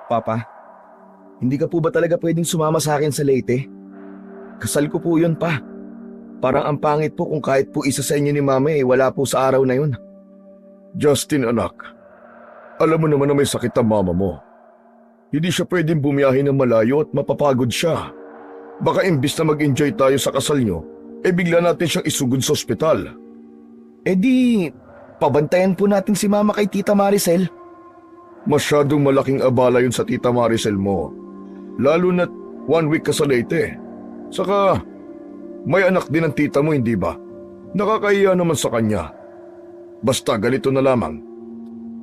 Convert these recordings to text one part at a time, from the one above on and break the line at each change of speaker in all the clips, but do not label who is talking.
Papa, hindi ka po ba talaga pwedeng sumama sa akin sa Leyte? Kasal ko po yun pa. Parang ang pangit po kung kahit po isa sa inyo ni Mama wala po sa araw na yun.
Justin anak, alam mo naman na may sakit ang mama mo. Hindi siya pwedeng bumiyahe ng malayo at mapapagod siya. Baka imbis na mag-enjoy tayo sa kasal nyo, bigla natin siyang isugod sa ospital.
Di, pabantayan po natin si Mama kay Tita Maricel.
Masyadong malaking abala yun sa Tita Maricel mo. Lalo na't 1 week ka sa Leyte. Saka, may anak din ang tita mo, hindi ba? Nakakahiya naman sa kanya. Basta ganito na lamang.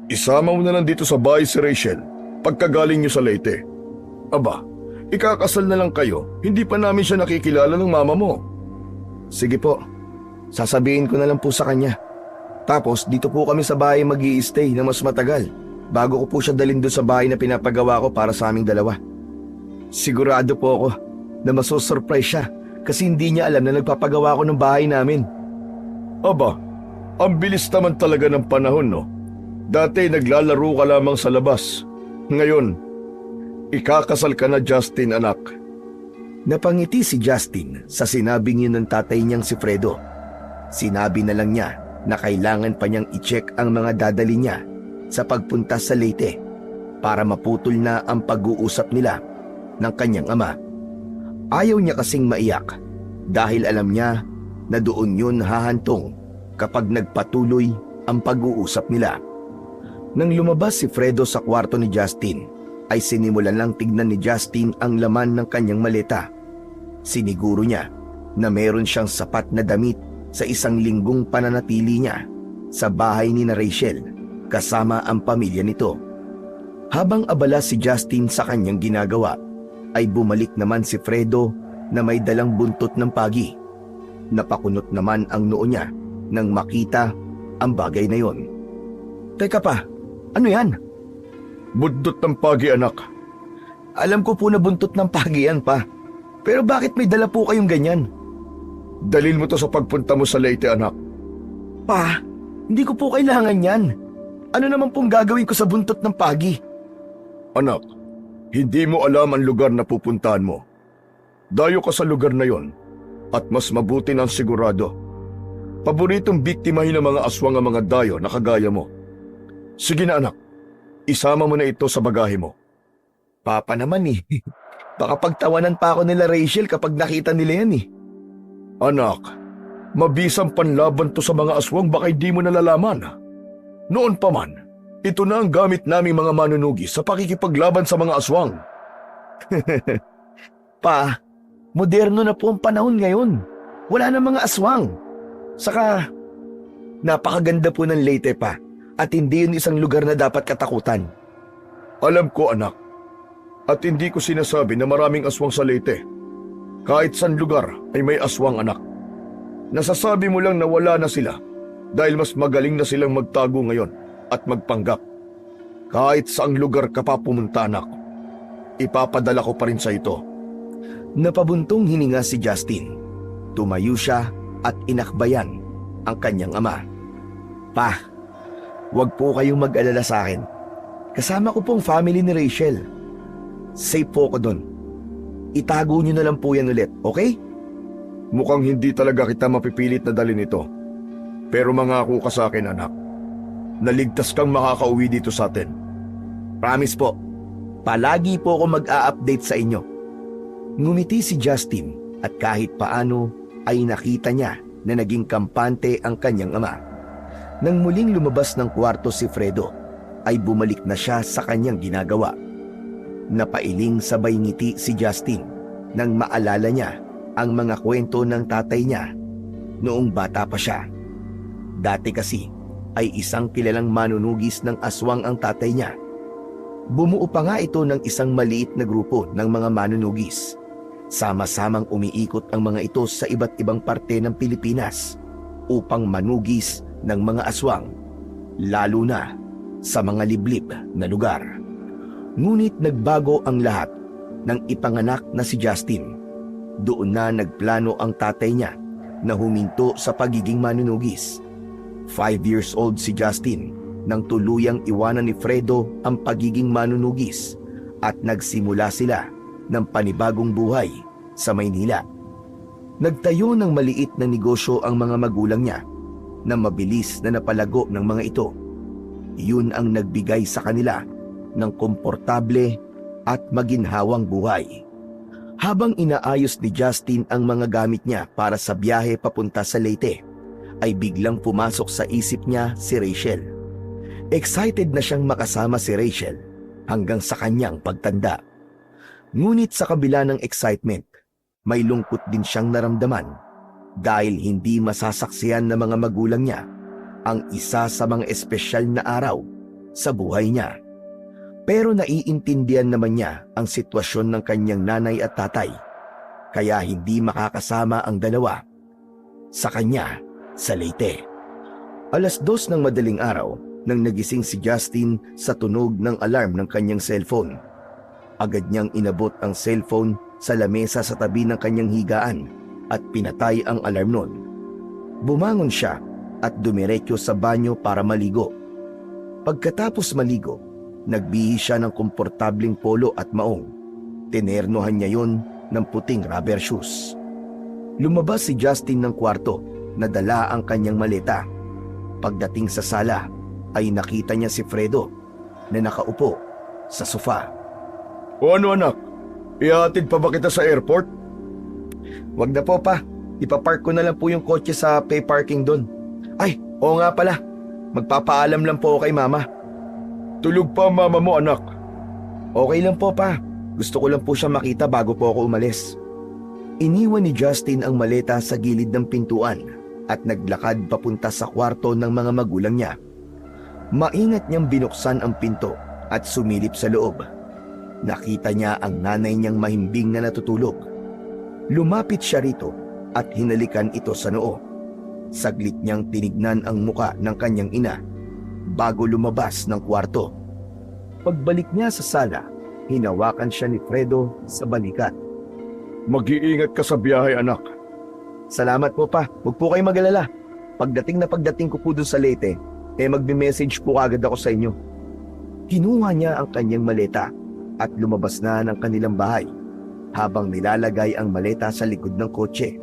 Isama mo na lang dito sa bahay si Rachel pagkagaling niyo sa Leyte. Aba, ikakasal na lang kayo, hindi pa namin siya nakikilala ng mama mo.
Sige po, sasabihin ko na lang po sa kanya. Tapos dito po kami sa bahay mag-i-stay na mas matagal bago ko po siya dalhin doon sa bahay na pinapagawa ko para sa aming dalawa. Sigurado po ako na masosurprise siya kasi hindi niya alam na nagpapagawa ko ng bahay namin.
Aba, ang bilis naman talaga ng panahon, no? Dati naglalaro ka lamang sa labas. Ngayon, ikakasal ka na, Justin anak.
Napangiti si Justin sa sinabing yun ng tatay niyang si Fredo. Sinabi na lang niya na kailangan pa niyang i-check ang mga dadali niya sa pagpunta sa Leyte para maputol na ang pag-uusap nila ng kanyang ama. Ayaw niya kasing maiyak dahil alam niya na doon yun hahantong kapag nagpatuloy ang pag-uusap nila. Nang lumabas si Fredo sa kwarto ni Justin, ay sinimulan lang tignan ni Justin ang laman ng kanyang maleta. Siniguro niya na meron siyang sapat na damit sa 1 linggong pananatili niya sa bahay ni na Rachel kasama ang pamilya nito. Habang abala si Justin sa kanyang ginagawa, ay bumalik naman si Fredo na may dalang buntot ng pagi. Napakunot naman ang noo niya nang makita ang bagay na yon. Teka pa, ano yan?
Buntot ng pagi anak.
Alam ko po na buntot ng pagi yan pa. Pero bakit may dala po kayong ganyan?
Dalhin mo to sa pagpunta mo sa Leyte anak.
Pa, hindi ko po kailangan yan. Ano naman pong gagawin ko sa buntot ng pagi?
Anak, hindi mo alam ang lugar na pupuntahan mo. Dayo ka sa lugar na yon at mas mabuti ng sigurado. Paboritong biktimahin ng mga aswang ang mga dayo na kagaya mo. Sige na anak, isama mo na ito sa bagahe mo.
Papa naman Baka pagtawanan pa ako nila Rachel kapag nakita nila yan
Anak, mabisang panlaban to sa mga aswang baka hindi mo nalalaman. Noon pa man, ito na ang gamit naming mga manunugi sa pakikipaglaban sa mga aswang.
Pa, moderno na po ang panahon ngayon. Wala na mga aswang. Saka, napakaganda po ng Leyte pa at hindi yun isang lugar na dapat katakutan.
Alam ko anak, at hindi ko sinasabi na maraming aswang sa Leyte. Kahit saan lugar ay may aswang anak. Nasasabi mo lang na wala na sila dahil mas magaling na silang magtago ngayon at magpanggap. Kahit saang lugar ka pa pumunta anak, ipapadala ko pa rin sa ito.
Napabuntong hininga si Justin. Tumayo siya at inakbayan ang kanyang ama. Pa, huwag po kayong mag-alala sa akin. Kasama ko pong family ni Rachel. Safe po ko doon. Itago niyo na lang po yan ulit, okay?
Mukhang hindi talaga kita mapipilit na dalhin ito. Pero mangako ka sa akin anak, naligtas kang makakauwi dito sa atin.
Promise po. Palagi po ako mag-a-update sa inyo. Ngumiti si Justin at kahit paano ay nakita niya na naging kampante ang kanyang ama. Nang muling lumabas ng kwarto si Fredo, ay bumalik na siya sa kanyang ginagawa. Napailing sabay ngiti si Justin nang maalala niya ang mga kwento ng tatay niya noong bata pa siya. Dati kasi ay isang kilalang manunugis ng aswang ang tatay niya. Bumuo pa nga ito ng isang maliit na grupo ng mga manunugis. Sama-samang umiikot ang mga ito sa iba't ibang parte ng Pilipinas upang manugis ng mga aswang, lalo na sa mga liblib na lugar. Ngunit nagbago ang lahat nang ipanganak na si Justin. Doon na nagplano ang tatay niya na huminto sa pagiging manunugis. 5 years old si Justin nang tuluyang iwanan ni Fredo ang pagiging manunugis at nagsimula sila ng panibagong buhay sa Maynila. Nagtayo ng maliit na negosyo ang mga magulang niya na mabilis na napalago ng mga ito. Yun ang nagbigay sa kanila ng komportable at maginhawang buhay. Habang inaayos ni Justin ang mga gamit niya para sa biyahe papunta sa Leyte, ay biglang pumasok sa isip niya si Rachel. Excited na siyang makasama si Rachel hanggang sa kanyang pagtanda. Ngunit sa kabila ng excitement, may lungkot din siyang naramdaman dahil hindi masasaksiyan ng mga magulang niya ang isa sa mga espesyal na araw sa buhay niya. Pero naiintindihan naman niya ang sitwasyon ng kanyang nanay at tatay, kaya hindi makakasama ang dalawa sa kanya sa Leyte. 2:00 ng madaling araw nang nagising si Justin sa tunog ng alarm ng kanyang cellphone. Agad niyang inabot ang cellphone sa lamesa sa tabi ng kanyang higaan at pinatay ang alarm nun. Bumangon siya at dumiretso sa banyo para maligo. Pagkatapos maligo, nagbihis siya ng komportableng polo at maong. Tinernohan niya yon ng puting rubber shoes. Lumabas si Justin ng kwarto na dala ang kanyang maleta. Pagdating sa sala, ay nakita niya si Fredo na nakaupo sa sofa.
O ano anak, ihatid pa ba kita sa airport?
Wag na po pa, ipapark ko na lang po yung kotse sa pay parking doon. Ay, oo nga pala, magpapaalam lang po ako kay mama.
Tulog pa ang mama mo anak.
Okay lang po pa, gusto ko lang po siya makita bago po ako umalis. Iniwan ni Justin ang maleta sa gilid ng pintuan at naglakad papunta sa kwarto ng mga magulang niya. Maingat niyang binuksan ang pinto at sumilip sa loob. Nakita niya ang nanay niyang mahimbing na natutulog. Lumapit siya rito at hinalikan ito sa noo. Saglit niyang tinignan ang muka ng kanyang ina bago lumabas ng kwarto. Pagbalik niya sa sala, hinawakan siya ni Fredo sa balikat.
Mag-iingat ka sa biyahe anak.
Salamat po pa, huwag po kayong mag-alala. Pagdating ko po dun sa Leyte, magme-message po agad ako sa inyo. Kinuha niya ang kanyang maleta at lumabas na ng kanilang bahay habang nilalagay ang maleta sa likod ng kotse.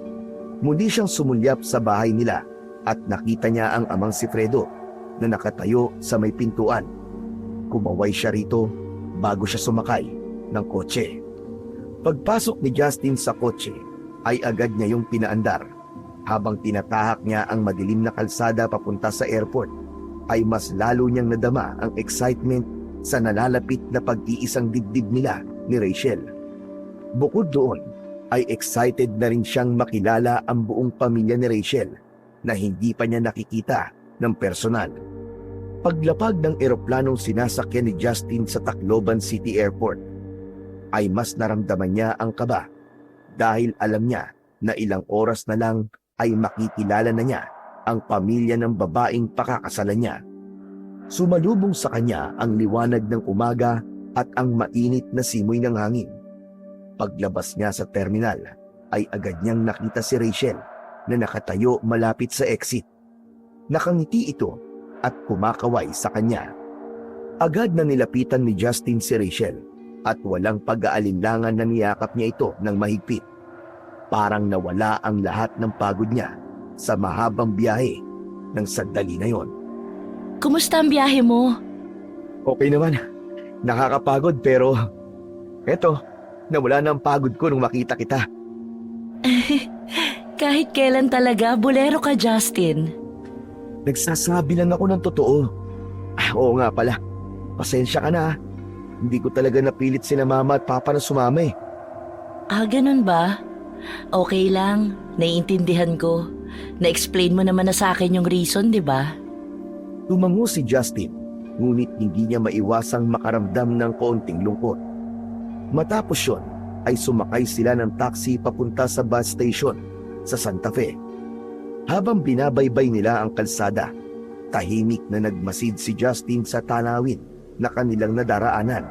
Muli siyang sumulyap sa bahay nila at nakita niya ang amang si Fredo na nakatayo sa may pintuan. Kumaway siya rito bago siya sumakay ng kotse. Pagpasok ni Justin sa kotse ay agad niya yung pinaandar. Habang tinatahak niya ang madilim na kalsada papunta sa airport, ay mas lalo niyang nadama ang excitement sa nalalapit na pag-iisang dibdib nila ni Rachel. Bukod doon, ay excited na rin siyang makilala ang buong pamilya ni Rachel na hindi pa niya nakikita ng personal. Paglapag ng eroplanong sinasakyan ni Justin sa Tacloban City Airport, ay mas naramdaman niya ang kaba dahil alam niya na ilang oras na lang ay makikilala na niya ang pamilya ng babaeng pakakasalan niya. Sumalubong sa kanya ang liwanag ng umaga at ang mainit na simoy ng hangin. Paglabas niya sa terminal, ay agad niyang nakita si Rachel na nakatayo malapit sa exit. Nakangiti ito at kumakaway sa kanya. Agad na nilapitan ni Justin si Rachel at walang pag-aalinlangan na niyakap niya ito ng mahigpit. Parang nawala ang lahat ng pagod niya sa mahabang biyahe ng sandali na yon.
Kumusta ang biyahe mo?
Okay naman. Nakakapagod pero eto, nawala na ang pagod ko nung makita kita.
Kahit kailan talaga, bolero ka, Justin.
Nagsasabi lang ako ng totoo. Oo nga pala. Pasensya ka na. Hindi ko talaga napilit sina mama at papa na sumama eh.
Ganun ba? Okay lang, naiintindihan ko. Na-explain mo naman na sa akin yung reason, di ba?
Tumango si Justin, ngunit hindi niya maiwasang makaramdam ng kaunting lungkot. Matapos yun, ay sumakay sila ng taxi papunta sa bus station sa Santa Fe. Habang binabaybay nila ang kalsada, tahimik na nagmasid si Justin sa tanawin na kanilang nadaraanan.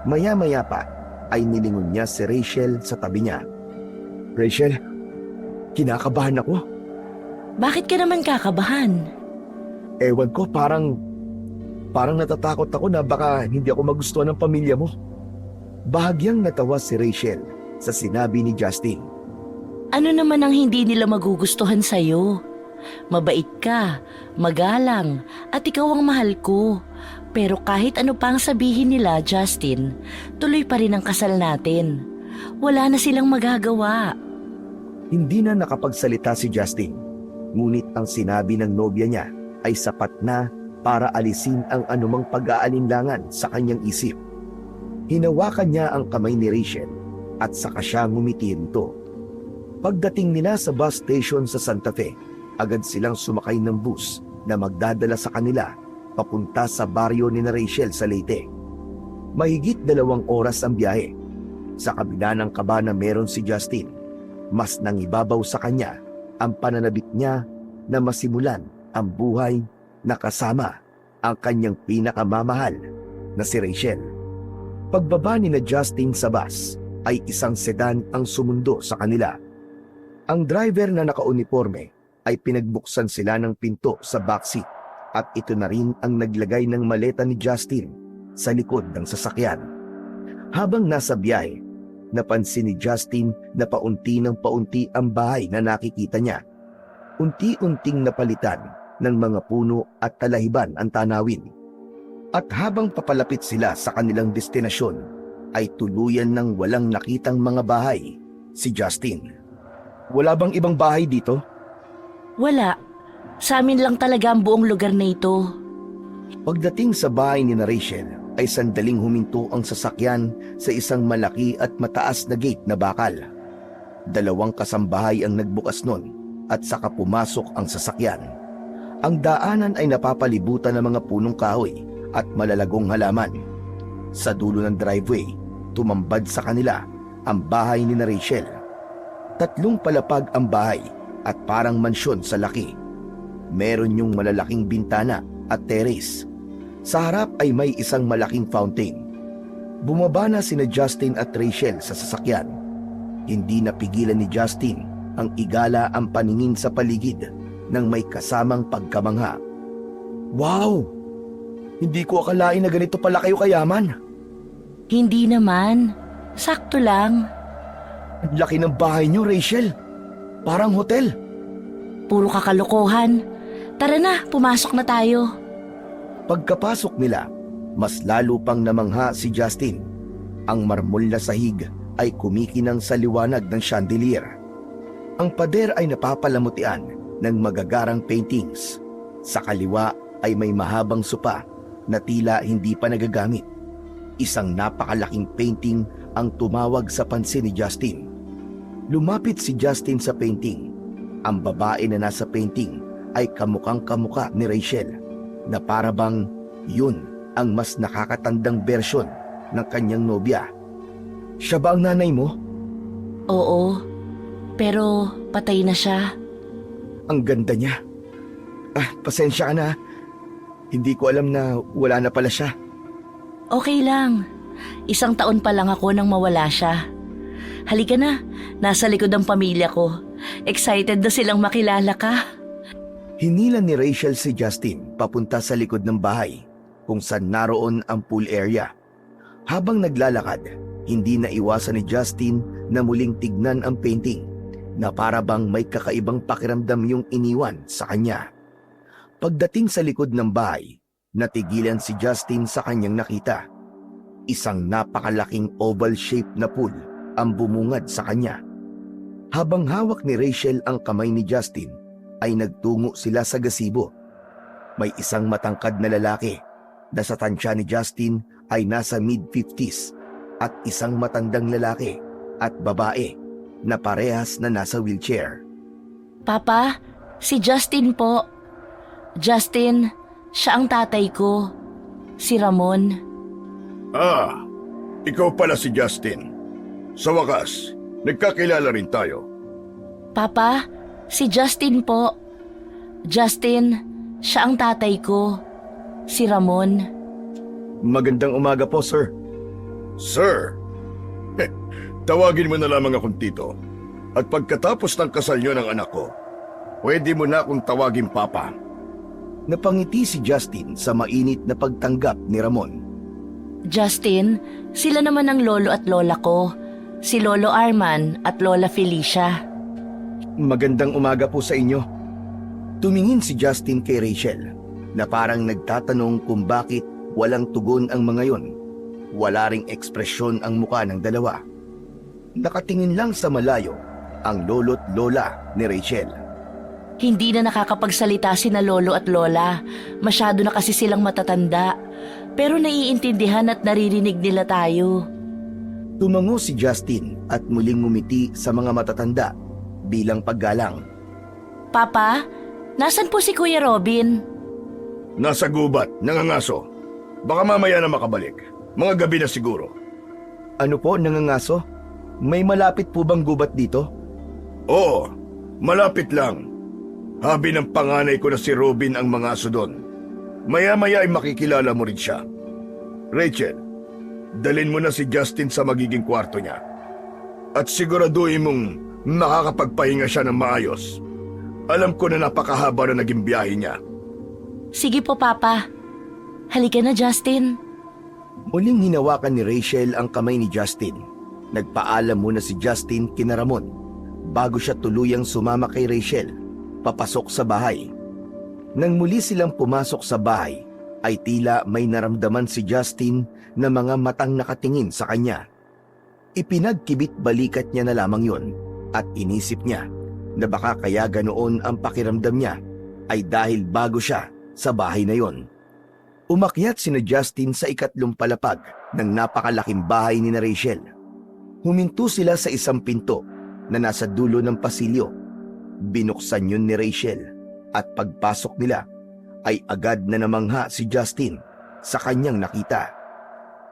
Maya-maya pa ay nilingon niya si Rachel sa tabi niya. Rachel, kinakabahan ako.
Bakit ka naman kakabahan?
Ewan ko, parang natatakot ako na baka hindi ako magustuhan ng pamilya mo. Bahagyang natawa si Rachel sa sinabi ni Justin.
Ano naman ang hindi nila magugustuhan sa'yo? Mabait ka, magalang, at ikaw ang mahal ko. Pero kahit ano pang sabihin nila, Justin, tuloy pa rin ang kasal natin. Wala na silang magagawa.
Hindi na nakapagsalita si Justin, ngunit ang sinabi ng nobya niya ay sapat na para alisin ang anumang pag-aalinlangan sa kanyang isip. Hinawakan niya ang kamay ni Rachel at saka siya ngumiti nito. Pagdating nila sa bus station sa Santa Fe, agad silang sumakay ng bus na magdadala sa kanila papunta sa baryo ni Rachel sa Leyte. Mahigit 2 oras ang biyahe. Sa kabila ng kaba na meron si Justin, mas nangibabaw sa kanya ang pananabik niya na masimulan ang buhay na kasama ang kanyang pinakamamahal na si Rachel. Pagbaba ni na Justin sa bus ay isang sedan ang sumundo sa kanila. Ang driver na nakauniforme ay pinagbuksan sila ng pinto sa backseat at ito na rin ang naglagay ng maleta ni Justin sa likod ng sasakyan. Habang nasa biyahe, napansin ni Justin na paunti ng paunti ang bahay na nakikita niya. Unti-unting napalitan ng mga puno at talahiban ang tanawin. At habang papalapit sila sa kanilang destinasyon, ay tuluyan ng walang nakitang mga bahay si Justin. Wala bang ibang bahay dito?
Wala. Sa amin lang talaga ang buong lugar na ito.
Pagdating sa bahay ni Rachel, ay sandaling huminto ang sasakyan sa isang malaki at mataas na gate na bakal. 2 kasambahay ang nagbukas nun at saka pumasok ang sasakyan. Ang daanan ay napapalibutan ng mga punong kahoy at malalagong halaman. Sa dulo ng driveway, tumambad sa kanila ang bahay ni Rachel. 3 palapag ang bahay at parang mansyon sa laki. Meron yung malalaking bintana at terrace. Sa harap ay may isang malaking fountain. Bumaba na sina Justin at Rachel sa sasakyan. Hindi napigilan ni Justin ang igala ang paningin sa paligid ng may kasamang pagkamangha. Wow! Hindi ko akalain na ganito pala kayo kayaman.
Hindi naman. Sakto lang.
Ang laki ng bahay niyo, Rachel. Parang hotel.
Puro kakalokohan. Tara na, pumasok na tayo.
Pagkapasok nila, mas lalo pang namangha si Justin. Ang marmol na sahig ay kumikinang sa liwanag ng chandelier. Ang pader ay napapalamutian ng magagarang paintings. Sa kaliwa ay may mahabang sopa na tila hindi pa nagagamit. Isang napakalaking painting ang tumawag sa pansin ni Justin. Lumapit si Justin sa painting. Ang babae na nasa painting ay kamukang-kamuka ni Rachel, na para bang yun ang mas nakakatandang bersyon ng kanyang nobya. Siya ba ang nanay mo?
Oo, pero patay na siya.
Ang ganda niya. Pasensya ka na. Hindi ko alam na wala na pala siya.
Okay lang. 1 taon pa lang ako nang mawala siya. Halika na, nasa likod ang pamilya ko. Excited na silang makilala ka.
Hinilan ni Rachel si Justin papunta sa likod ng bahay kung saan naroon ang pool area. Habang naglalakad, hindi na iwasan ni Justin na muling tignan ang painting na para bang may kakaibang pakiramdam yung iniwan sa kanya. Pagdating sa likod ng bahay, natigilan si Justin sa kanyang nakita. Isang napakalaking oval shape na pool ang bumungad sa kanya. Habang hawak ni Rachel ang kamay ni Justin, ay nagtungo sila sa gazebo. May isang matangkad na lalaki na sa tansya ni Justin ay nasa mid-50s at isang matandang lalaki at babae na parehas na nasa wheelchair.
Papa, si Justin po. Justin, siya ang tatay ko. Si Ramon.
Ikaw pala si Justin. Sa wakas, nagkakilala rin tayo.
Papa, si Justin po. Justin, siya ang tatay ko. Si Ramon.
Magandang umaga po, sir.
Sir, tawagin mo na lamang akong tito. At pagkatapos ng kasal niyo ng anak ko, pwede mo na akong tawagin Papa.
Napangiti si Justin sa mainit na pagtanggap ni Ramon.
Justin, sila naman ang lolo at lola ko. Si Lolo Arman at Lola Felicia.
Magandang umaga po sa inyo. Tumingin si Justin kay Rachel na parang nagtatanong kung bakit walang tugon ang mga yon. Wala ring ekspresyon ang muka ng dalawa. Nakatingin lang sa malayo ang lolo't lola ni Rachel.
Hindi na nakakapagsalita sina lolo at lola. Masyado na kasi silang matatanda. Pero naiintindihan at naririnig nila tayo.
Tumango si Justin at muling ngumiti sa mga matatanda bilang paggalang.
Papa, nasan po si Kuya Robin?
Nasa gubat, nangangaso. Baka mamaya na makabalik. Mga gabi na siguro.
Ano po, nangangaso? May malapit po bang gubat dito?
Oo, malapit lang. Habi ng panganay ko na si Robin ang mga aso doon. Maya-maya ay makikilala mo rin siya. Rachel, dalhin mo na si Justin sa magiging kwarto niya. At siguraduhin mong makakapagpahinga siya ng maayos. Alam ko na napakahaba na naging biyahe niya.
Sige po, Papa. Halika na, Justin.
Muling hinawakan ni Rachel ang kamay ni Justin. Nagpaalam muna si Justin kina Ramon bago siya tuluyang sumama kay Rachel, papasok sa bahay. Nang muli silang pumasok sa bahay, ay tila may naramdaman si Justin na mga matang nakatingin sa kanya. Ipinagkibit balikat niya na lamang yon at inisip niya na baka kaya ganoon ang pakiramdam niya ay dahil bago siya sa bahay na yon. Umakyat sina Justin sa ikatlong palapag ng napakalaking bahay ni na Rachel. Huminto sila sa isang pinto na nasa dulo ng pasilyo. Binuksan yun ni Rachel at pagpasok nila ay agad na namangha si Justin sa kanyang nakita.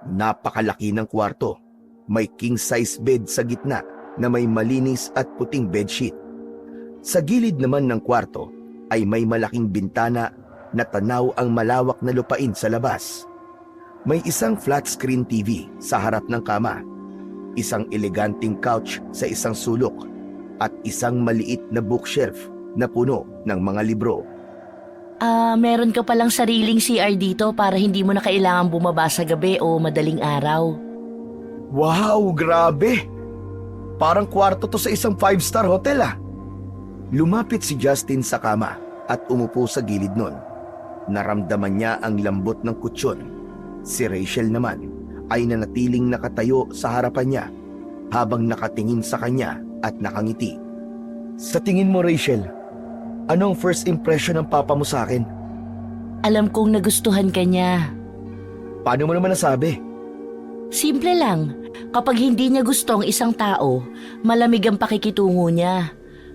Napakalaki ng kwarto. May king-size bed sa gitna na may malinis at puting bedsheet. Sa gilid naman ng kwarto ay may malaking bintana na tanaw ang malawak na lupain sa labas. May isang flat screen TV sa harap ng kama, isang eleganting couch sa isang sulok, at isang maliit na bookshelf na puno ng mga libro.
Meron ka palang sariling CR dito para hindi mo na kailangan bumaba sa gabi o madaling araw.
Wow, grabe! Parang kwarto to sa isang 5-star hotel ah. Lumapit si Justin sa kama at umupo sa gilid nun. Naramdaman niya ang lambot ng kutsyon. Si Rachel naman ay nanatiling nakatayo sa harapan niya habang nakatingin sa kanya at nakangiti. Sa tingin mo, Rachel, anong first impression ng papa mo sa akin?
Alam kong nagustuhan ka niya.
Paano mo naman nasabi?
Simple lang. Kapag hindi niya gusto ang isang tao, malamig ang pakikitungo niya.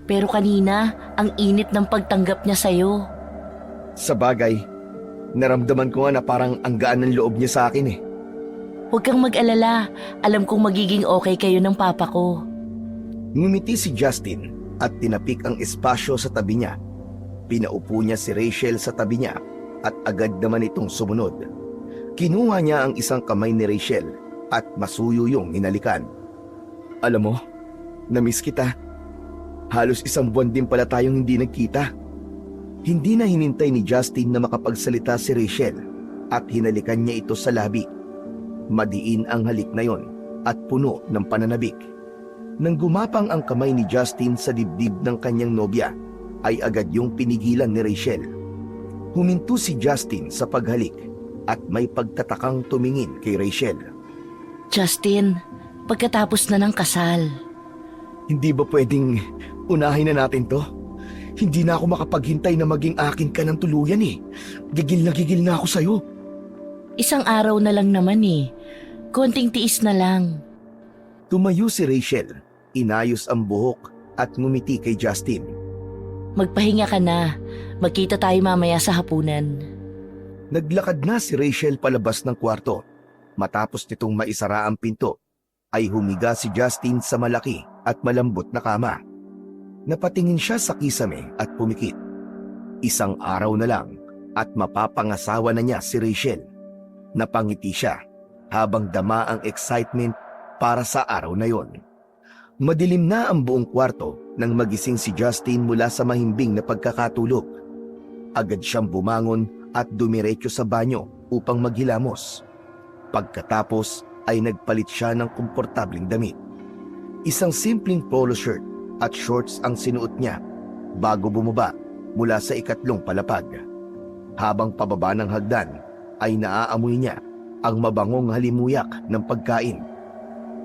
Pero kanina, ang init ng pagtanggap niya sa'yo.
Sa bagay, naramdaman ko nga na parang ang gaan ng loob niya sa akin eh.
Huwag kang mag-alala. Alam kong magiging okay kayo ng papa ko.
Ngumiti si Justin at tinapik ang espasyo sa tabi niya. Pinaupo niya si Rachel sa tabi niya at agad naman itong sumunod. Kinuha niya ang isang kamay ni Rachel at masuyuyong hinalikan. Alam mo, namiss kita. Halos isang buwan din pala tayong hindi nagkita. Hindi na hinintay ni Justin na makapagsalita si Rachel at hinalikan niya ito sa labi. Madiin ang halik na yon at puno ng pananabik. Nang gumapang ang kamay ni Justin sa dibdib ng kanyang nobya, ay agad yung pinigilan ni Rachel. Huminto si Justin sa paghalik at may pagtatakang tumingin kay Rachel.
Justin, pagkatapos na ng kasal.
Hindi ba pwedeng unahin na natin to? Hindi na ako makapaghintay na maging akin ka ng tuluyan eh. Gigil na ako sa'yo.
Isang araw na lang naman eh. Konting tiis na lang.
Tumayo si Rachel, inayos ang buhok at ngumiti kay Justin.
Magpahinga ka na. Magkita tayo mamaya sa hapunan.
Naglakad na si Rachel palabas ng kwarto. Matapos nitong maisara ang pinto, ay humiga si Justin sa malaki at malambot na kama. Napatingin siya sa kisame at pumikit. Isang araw na lang at mapapangasawa na niya si Rachel. Napangiti siya habang dama ang excitement para sa araw na yon. Madilim na ang buong kwarto nang magising si Justin mula sa mahimbing na pagkakatulog. Agad siyang bumangon at dumiretso sa banyo upang maghilamos. Pagkatapos ay nagpalit siya ng komportableng damit. Isang simpleng polo shirt at shorts ang sinuot niya bago bumaba mula sa ikatlong palapag. Habang pababa ng hagdan ay naaamoy niya ang mabangong halimuyak ng pagkain.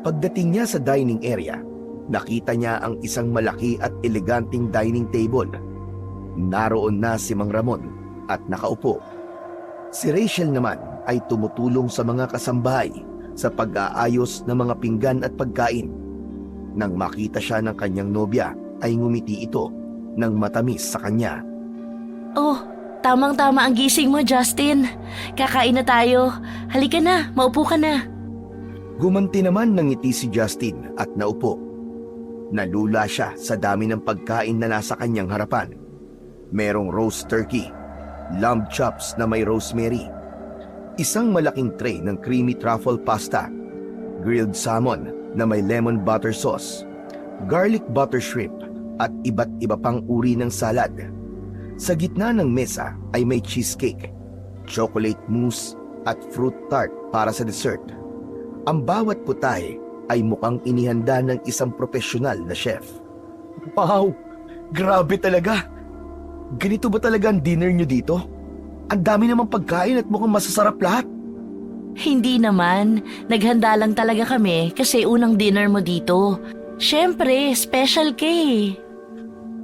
Pagdating niya sa dining area, nakita niya ang isang malaki at eleganteng dining table. Naroon na si Mang Ramon at nakaupo. Si Rachel naman ay tumutulong sa mga kasambahay sa pag-aayos ng mga pinggan at pagkain. Nang makita siya ng kanyang nobya ay ngumiti ito ng matamis sa kanya.
Oh, tamang-tama ang gising mo, Justin. Kakain na tayo. Halika na, maupo ka na.
Gumanti naman ng ngiti si Justin at naupo. Nalula siya sa dami ng pagkain na nasa kanyang harapan. Merong roast turkey, lamb chops na may rosemary, isang malaking tray ng creamy truffle pasta, grilled salmon na may lemon butter sauce, garlic butter shrimp at iba't iba pang uri ng salad. Sa gitna ng mesa ay may cheesecake, chocolate mousse at fruit tart para sa dessert. Ang bawat putahe ay mukhang inihanda ng isang profesional na chef. Wow! Grabe talaga! Ganito ba talaga ang dinner nyo dito? Ang dami namang pagkain at mukhang masasarap lahat.
Hindi naman. Naghanda lang talaga kami kasi unang dinner mo dito. Siyempre, special ka eh.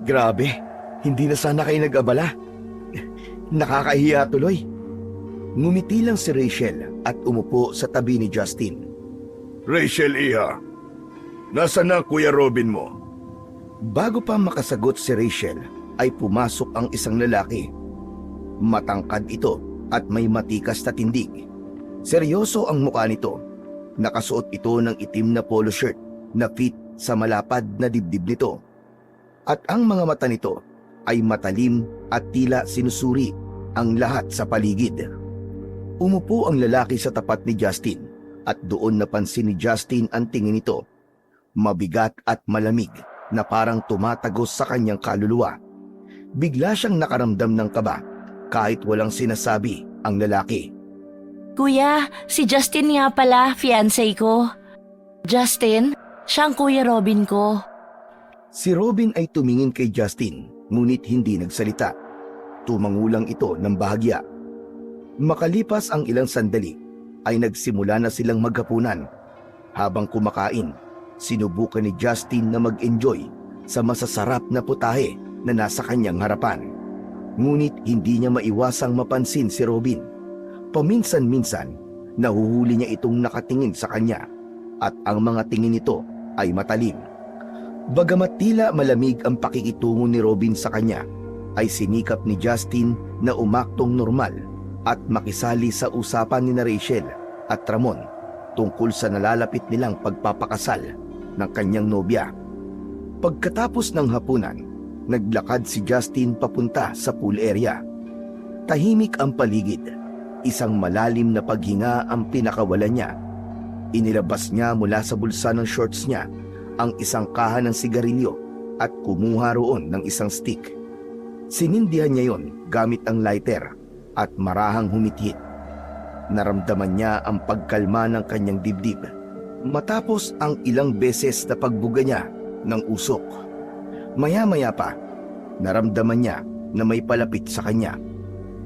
Grabe, hindi na sana kayo nag-abala. Nakakahiya tuloy. Ngumiti lang si Rachel at umupo sa tabi ni Justin.
Rachel, iha. Nasaan na Kuya Robin mo?
Bago pa makasagot si Rachel, ay pumasok ang isang lalaki. Matangkad ito at may matikas na tindig. Seryoso ang mukha nito. Nakasuot ito ng itim na polo shirt na fit sa malapad na dibdib nito. At ang mga mata nito ay matalim at tila sinusuri ang lahat sa paligid. Umupo ang lalaki sa tapat ni Justin at doon napansin ni Justin ang tingin nito. Mabigat at malamig na parang tumatagos sa kanyang kaluluwa. Bigla siyang nakaramdam ng kaba kahit walang sinasabi ang lalaki.
Kuya, si Justin nga pala, fiancé ko. Justin, siya ang Kuya Robin ko.
Si Robin ay tumingin kay Justin ngunit hindi nagsalita. Tumangulang ito ng bahagya. Makalipas ang ilang sandali ay nagsimula na silang maghapunan. Habang kumakain, sinubukan ni Justin na mag-enjoy sa masasarap na putahe na nasa kanyang harapan. Ngunit hindi niya maiwasang mapansin si Robin. Paminsan-minsan, nahuhuli niya itong nakatingin sa kanya at ang mga tingin nito ay matalim. Bagamat tila malamig ang pakikitungo ni Robin sa kanya, ay sinikap ni Justin na umaktong normal at makisali sa usapan ni Rachel at Ramon tungkol sa nalalapit nilang pagpapakasal ng kanyang nobya. Pagkatapos ng hapunan, naglakad si Justin papunta sa pool area. Tahimik ang paligid. Isang malalim na paghinga ang pinakawalan niya. Inilabas niya mula sa bulsa ng shorts niya ang isang kaha ng sigarilyo at kumuha roon ng isang stick. Sinindihan niya yon gamit ang lighter at marahang humithit. Naramdaman niya ang pagkalma ng kanyang dibdib matapos ang ilang beses na pagbuga niya ng usok. Maya-maya pa, naramdaman niya na may palapit sa kanya.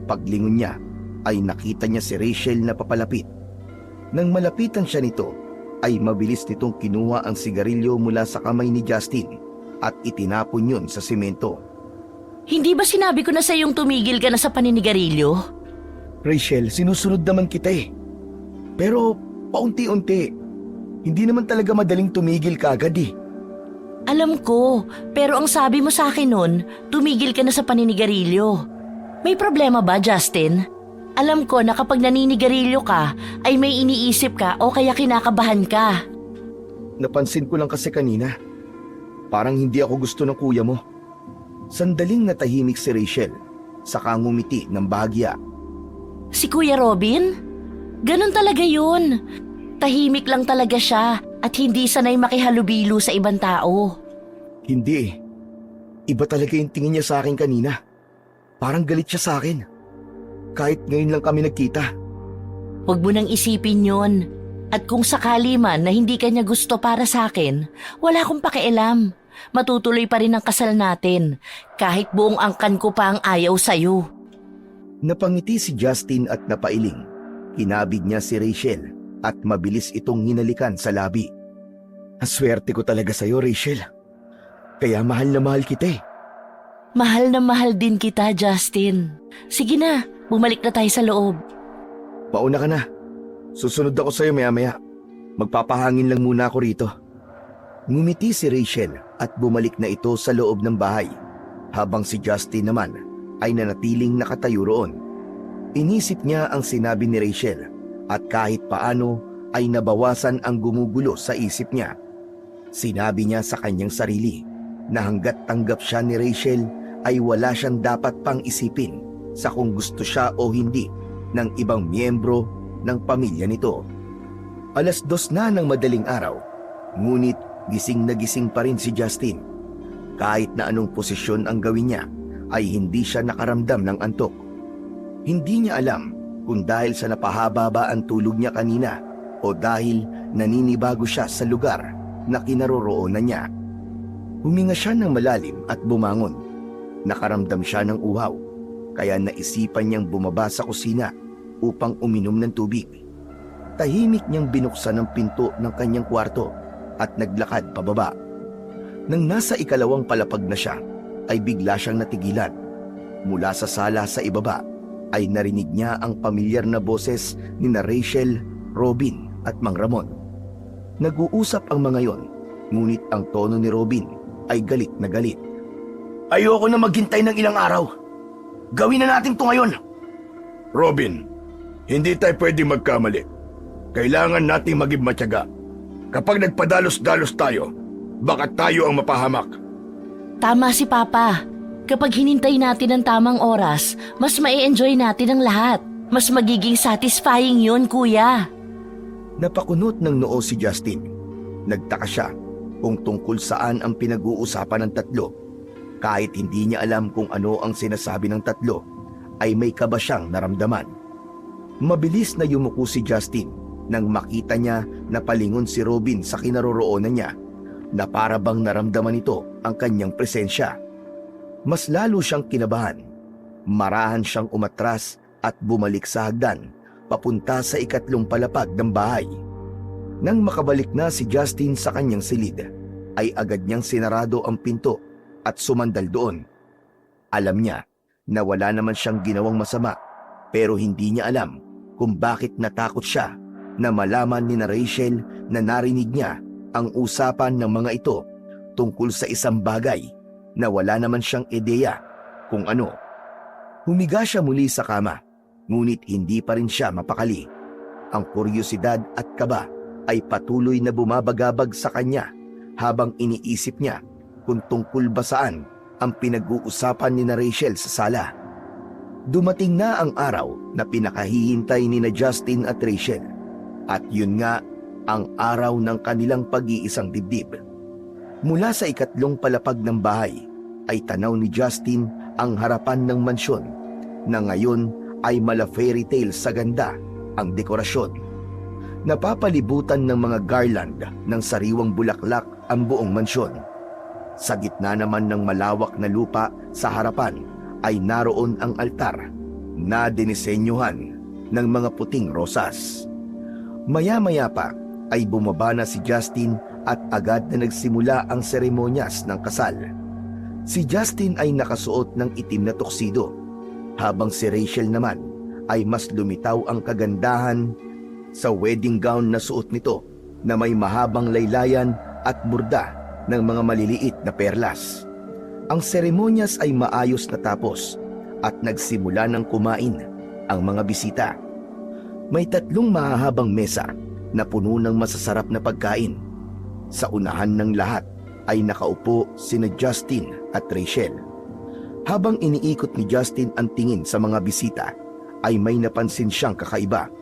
Paglingon niya ay nakita niya si Rachel na papalapit. Nang malapitan siya nito, ay mabilis nitong kinuha ang sigarilyo mula sa kamay ni Justin at itinapon yun sa simento.
Hindi ba sinabi ko na sa iyong tumigil ka na sa paninigarilyo?
Rachel, sinusunod naman kita eh. Pero paunti-unti, hindi naman talaga madaling tumigil kaagad eh.
Alam ko, pero ang sabi mo sa akin nun, tumigil ka na sa paninigarilyo. May problema ba, Justin? Alam ko na kapag naninigarilyo ka, ay may iniisip ka o kaya kinakabahan ka.
Napansin ko lang kasi kanina, parang hindi ako gusto ng kuya mo. Sandaling natahimik si Rachel, saka ngumiti ng bahagya.
Si Kuya Robin? Ganon talaga yun. Tahimik lang talaga siya at hindi sanay makihalubilo sa ibang tao.
Hindi eh. Iba talaga yung tingin niya sa akin kanina. Parang galit siya sa akin. Kahit ngayon lang kami nagkita.
Huwag mo nang isipin yon. At kung sakali man na hindi ka niya gusto para sa akin, wala akong pakialam. Matutuloy pa rin ang kasal natin, kahit buong angkan ko pa ang ayaw sa'yo.
Napangiti si Justin at napailing. Kinabig niya si Rachel at mabilis itong hinalikan sa labi. Aswerte ko talaga sa'yo, Rachel. Kaya mahal na mahal kita eh.
Mahal na mahal din kita, Justin. Sige na, bumalik na tayo sa loob.
Pauna ka na. Susunod ako sa'yo maya-maya. Magpapahangin lang muna ako rito. Ngumiti si Rachel at bumalik na ito sa loob ng bahay, habang si Justin naman ay nanatiling nakatayo roon. Inisip niya ang sinabi ni Rachel at kahit paano ay nabawasan ang gumugulo sa isip niya. Sinabi niya sa kanyang sarili na hanggat tanggap siya ni Rachel ay wala siyang dapat pang isipin sa kung gusto siya o hindi ng ibang miyembro ng pamilya nito. 2:00 na ng madaling araw, ngunit gising na gising pa rin si Justin. Kahit na anong posisyon ang gawin niya, ay hindi siya nakaramdam ng antok. Hindi niya alam kung dahil sa napahaba ba ang tulog niya kanina o dahil naninibago siya sa lugar na kinaroroonan niya. Huminga siya ng malalim at bumangon. Nakaramdam siya ng uhaw, kaya naisipan niyang bumaba sa kusina upang uminom ng tubig. Tahimik niyang binuksan ang pinto ng kanyang kwarto at naglakad pababa. Nang nasa 2nd palapag na siya, ay bigla siyang natigilan. Mula sa sala sa ibaba, ay narinig niya ang pamilyar na boses ni na Rachel, Robin at Mang Ramon. Nag-uusap ang mga yon, ngunit ang tono ni Robin ay galit na galit. Ayoko na maghintay ng ilang araw. Gawin na natin to ngayon.
Robin, hindi tayo pwedeng magkamali. Kailangan nating maging matyaga. Kapag nagpadalos-dalos tayo, baka tayo ang mapahamak.
Tama si Papa. Kapag hinintay natin ang tamang oras, mas ma-enjoy natin ang lahat. Mas magiging satisfying yun, Kuya.
Napakunot ng noo si Justin. Nagtaka siya kung tungkol saan ang pinag-uusapan ng tatlo. Kahit hindi niya alam kung ano ang sinasabi ng tatlo, ay may kaba siyang naramdaman. Mabilis na yumuko si Justin nang makita niya na palingon si Robin sa kinaroroonan niya, na para bang naramdaman nito ang kanyang presensya. Mas lalo siyang kinabahan. Marahan siyang umatras at bumalik sa hagdan, papunta sa 3rd palapag ng bahay. Nang makabalik na si Justin sa kanyang silid, ay agad niyang sinarado ang pinto at sumandal doon. Alam niya na wala naman siyang ginawang masama, pero hindi niya alam kung bakit natakot siya na malaman ni na Rachel na narinig niya ang usapan ng mga ito tungkol sa isang bagay na wala naman siyang ideya kung ano. Humiga siya muli sa kama, ngunit hindi pa rin siya mapakali. Ang kuryosidad at kaba ay patuloy na bumabagabag sa kanya habang iniisip niya kung tungkol ba saan ang pinag-uusapan ni na Rachel sa sala. Dumating na ang araw na pinakahihintay ni na Justin at Rachel, at yun nga ang araw ng kanilang pag-iisang dibdib. Mula sa 3rd palapag ng bahay ay tanaw ni Justin ang harapan ng mansyon na ngayon ay mala fairy tale sa ganda ang dekorasyon. Napapalibutan ng mga garland ng sariwang bulaklak ang buong mansyon. Sa gitna naman ng malawak na lupa sa harapan ay naroon ang altar na dinisenyuhan ng mga puting rosas. Maya-maya pa ay bumaba na si Justin at agad na nagsimula ang seremonyas ng kasal. Si Justin ay nakasuot ng itim na tuxedo, habang si Rachel naman ay mas lumitaw ang kagandahan sa wedding gown na suot nito na may mahabang laylayan at burda ng mga maliliit na perlas. Ang seremonyas ay maayos natapos at nagsimula ng kumain ang mga bisita. May 3 mahahabang mesa na puno ng masasarap na pagkain. Sa unahan ng lahat ay nakaupo sina Justin at Rachel. Habang iniikot ni Justin ang tingin sa mga bisita, ay may napansin siyang kakaiba.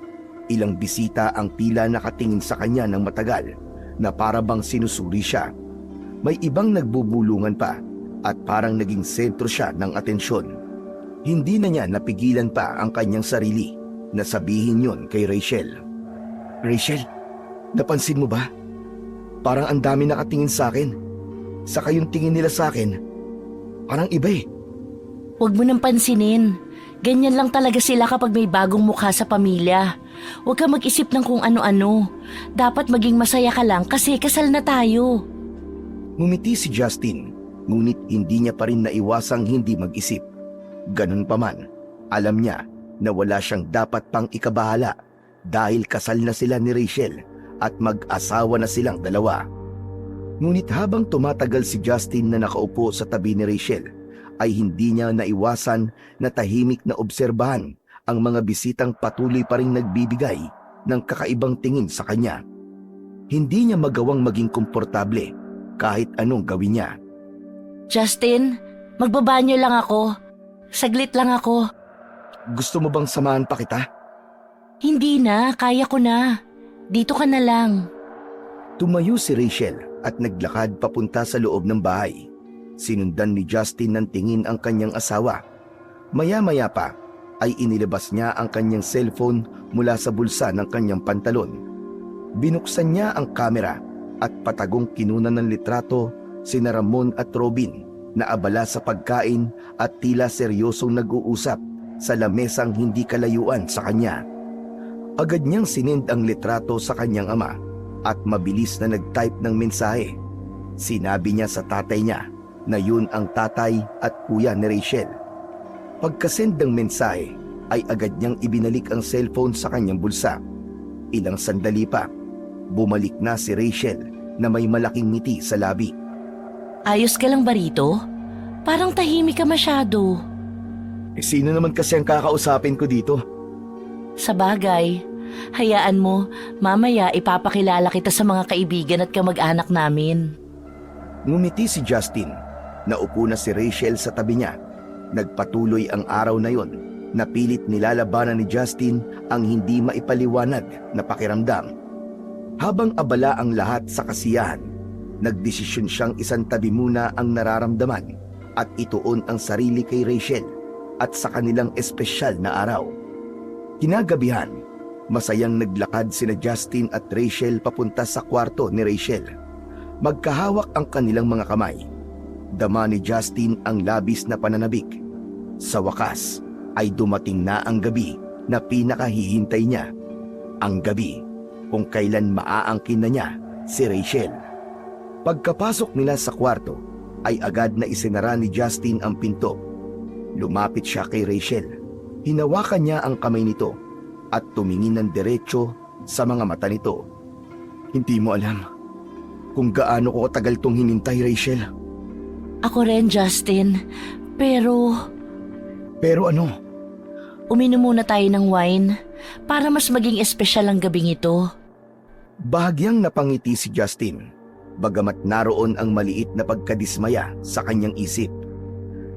Ilang bisita ang tila nakatingin sa kanya ng matagal na para bang sinusuri siya. May ibang nagbubulungan pa at parang naging sentro siya ng atensyon. Hindi na niya napigilan pa ang kanyang sarili na sabihin yon kay Rachel. Rachel, napansin mo ba? Parang ang dami nakatingin sa akin. Saka yung tingin nila sa akin, parang iba eh.
Huwag mo nang pansinin. Ganyan lang talaga sila kapag may bagong mukha sa pamilya. Huwag ka mag-isip ng kung ano-ano. Dapat maging masaya ka lang kasi kasal na tayo.
Ngumiti si Justin, ngunit hindi niya pa rin naiwasang hindi mag-isip. Ganun pa man, alam niya na wala siyang dapat pang ikabahala dahil kasal na sila ni Rachel at mag-asawa na silang dalawa. Ngunit habang tumatagal si Justin na nakaupo sa tabi ni Rachel, ay hindi niya naiwasan na tahimik na obserbahan ang mga bisitang patuloy pa rin nagbibigay ng kakaibang tingin sa kanya. Hindi niya magawang maging komportable kahit anong gawin niya.
Justin, magbabanyo lang ako. Saglit lang ako.
Gusto mo bang samahan pa kita?
Hindi na, kaya ko na. Dito ka na lang.
Tumayo si Rachel at naglakad papunta sa loob ng bahay. Sinundan ni Justin ng tingin ang kanyang asawa. Maya-maya pa ay inilabas niya ang kanyang cellphone mula sa bulsa ng kanyang pantalon. Binuksan niya ang kamera at patagong kinunan ng litrato sina Ramon at Robin na abala sa pagkain at tila seryosong nag-uusap sa lamesang hindi kalayuan sa kanya. Agad niyang sinend ang litrato sa kanyang ama at mabilis na nag-type ng mensahe. Sinabi niya sa tatay niya na yun ang tatay at kuya ni Rachel. Pagkasend ng mensahe ay agad niyang ibinalik ang cellphone sa kanyang bulsa. Ilang sandali pa, bumalik na si Rachel na may malaking ngiti sa labi.
Ayos ka lang ba rito? Parang tahimik ka masyado.
Sino naman kasi ang kakausapin ko dito?
Sa bagay, hayaan mo, mamaya ipapakilala kita sa mga kaibigan at kamag-anak namin.
Ngumiti si Justin. Naupo na si Rachel sa tabi niya. Nagpatuloy ang araw na yon na pilit nilalabanan ni Justin ang hindi maipaliwanag na pakiramdam. Habang abala ang lahat sa kasiyahan, nagdesisyon siyang isantabi muna ang nararamdaman at ituon ang sarili kay Rachel at sa kanilang espesyal na araw. Kinagabihan, masayang naglakad sina Justin at Rachel papunta sa kwarto ni Rachel. Magkahawak ang kanilang mga kamay. Dama ni Justin ang labis na pananabik. Sa wakas ay dumating na ang gabi na pinakahihintay niya. Ang gabi kung kailan maaangkin na niya si Rachel. Pagkapasok nila sa kwarto ay agad na isinara ni Justin ang pinto. Lumapit siya kay Rachel. Hinawakan niya ang kamay nito at tumingin ng diretso sa mga mata nito. Hindi mo alam kung gaano ko katagal tong hinintay, Rachel.
Ako rin, Justin. Pero
ano?
uminom muna tayo ng wine para mas maging espesyal ang gabing ito.
Bahagyang napangiti si Justin, bagamat naroon ang maliit na pagkadismaya sa kanyang isip.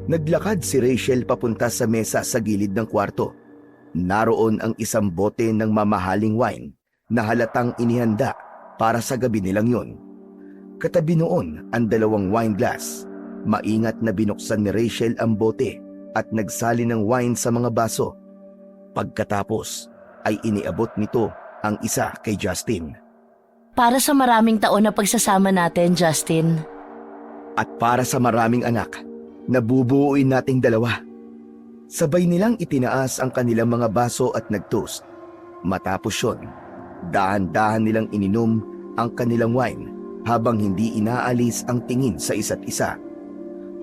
Naglakad si Rachel papunta sa mesa sa gilid ng kwarto. Naroon ang isang bote ng mamahaling wine na halatang inihanda para sa gabi nilang yon. Katabi noon ang 2 wine glass. Maingat na binuksan ni Rachel ang bote at nagsali ng wine sa mga baso. Pagkatapos ay iniabot nito ang isa kay Justin.
Para sa maraming taon na pagsasama natin, Justin.
At para sa maraming anak na bubuuin nating 2. Sabay nilang itinaas ang kanilang mga baso at nag-toast. Matapos yun, dahan-dahan nilang ininom ang kanilang wine habang hindi inaalis ang tingin sa isa't isa.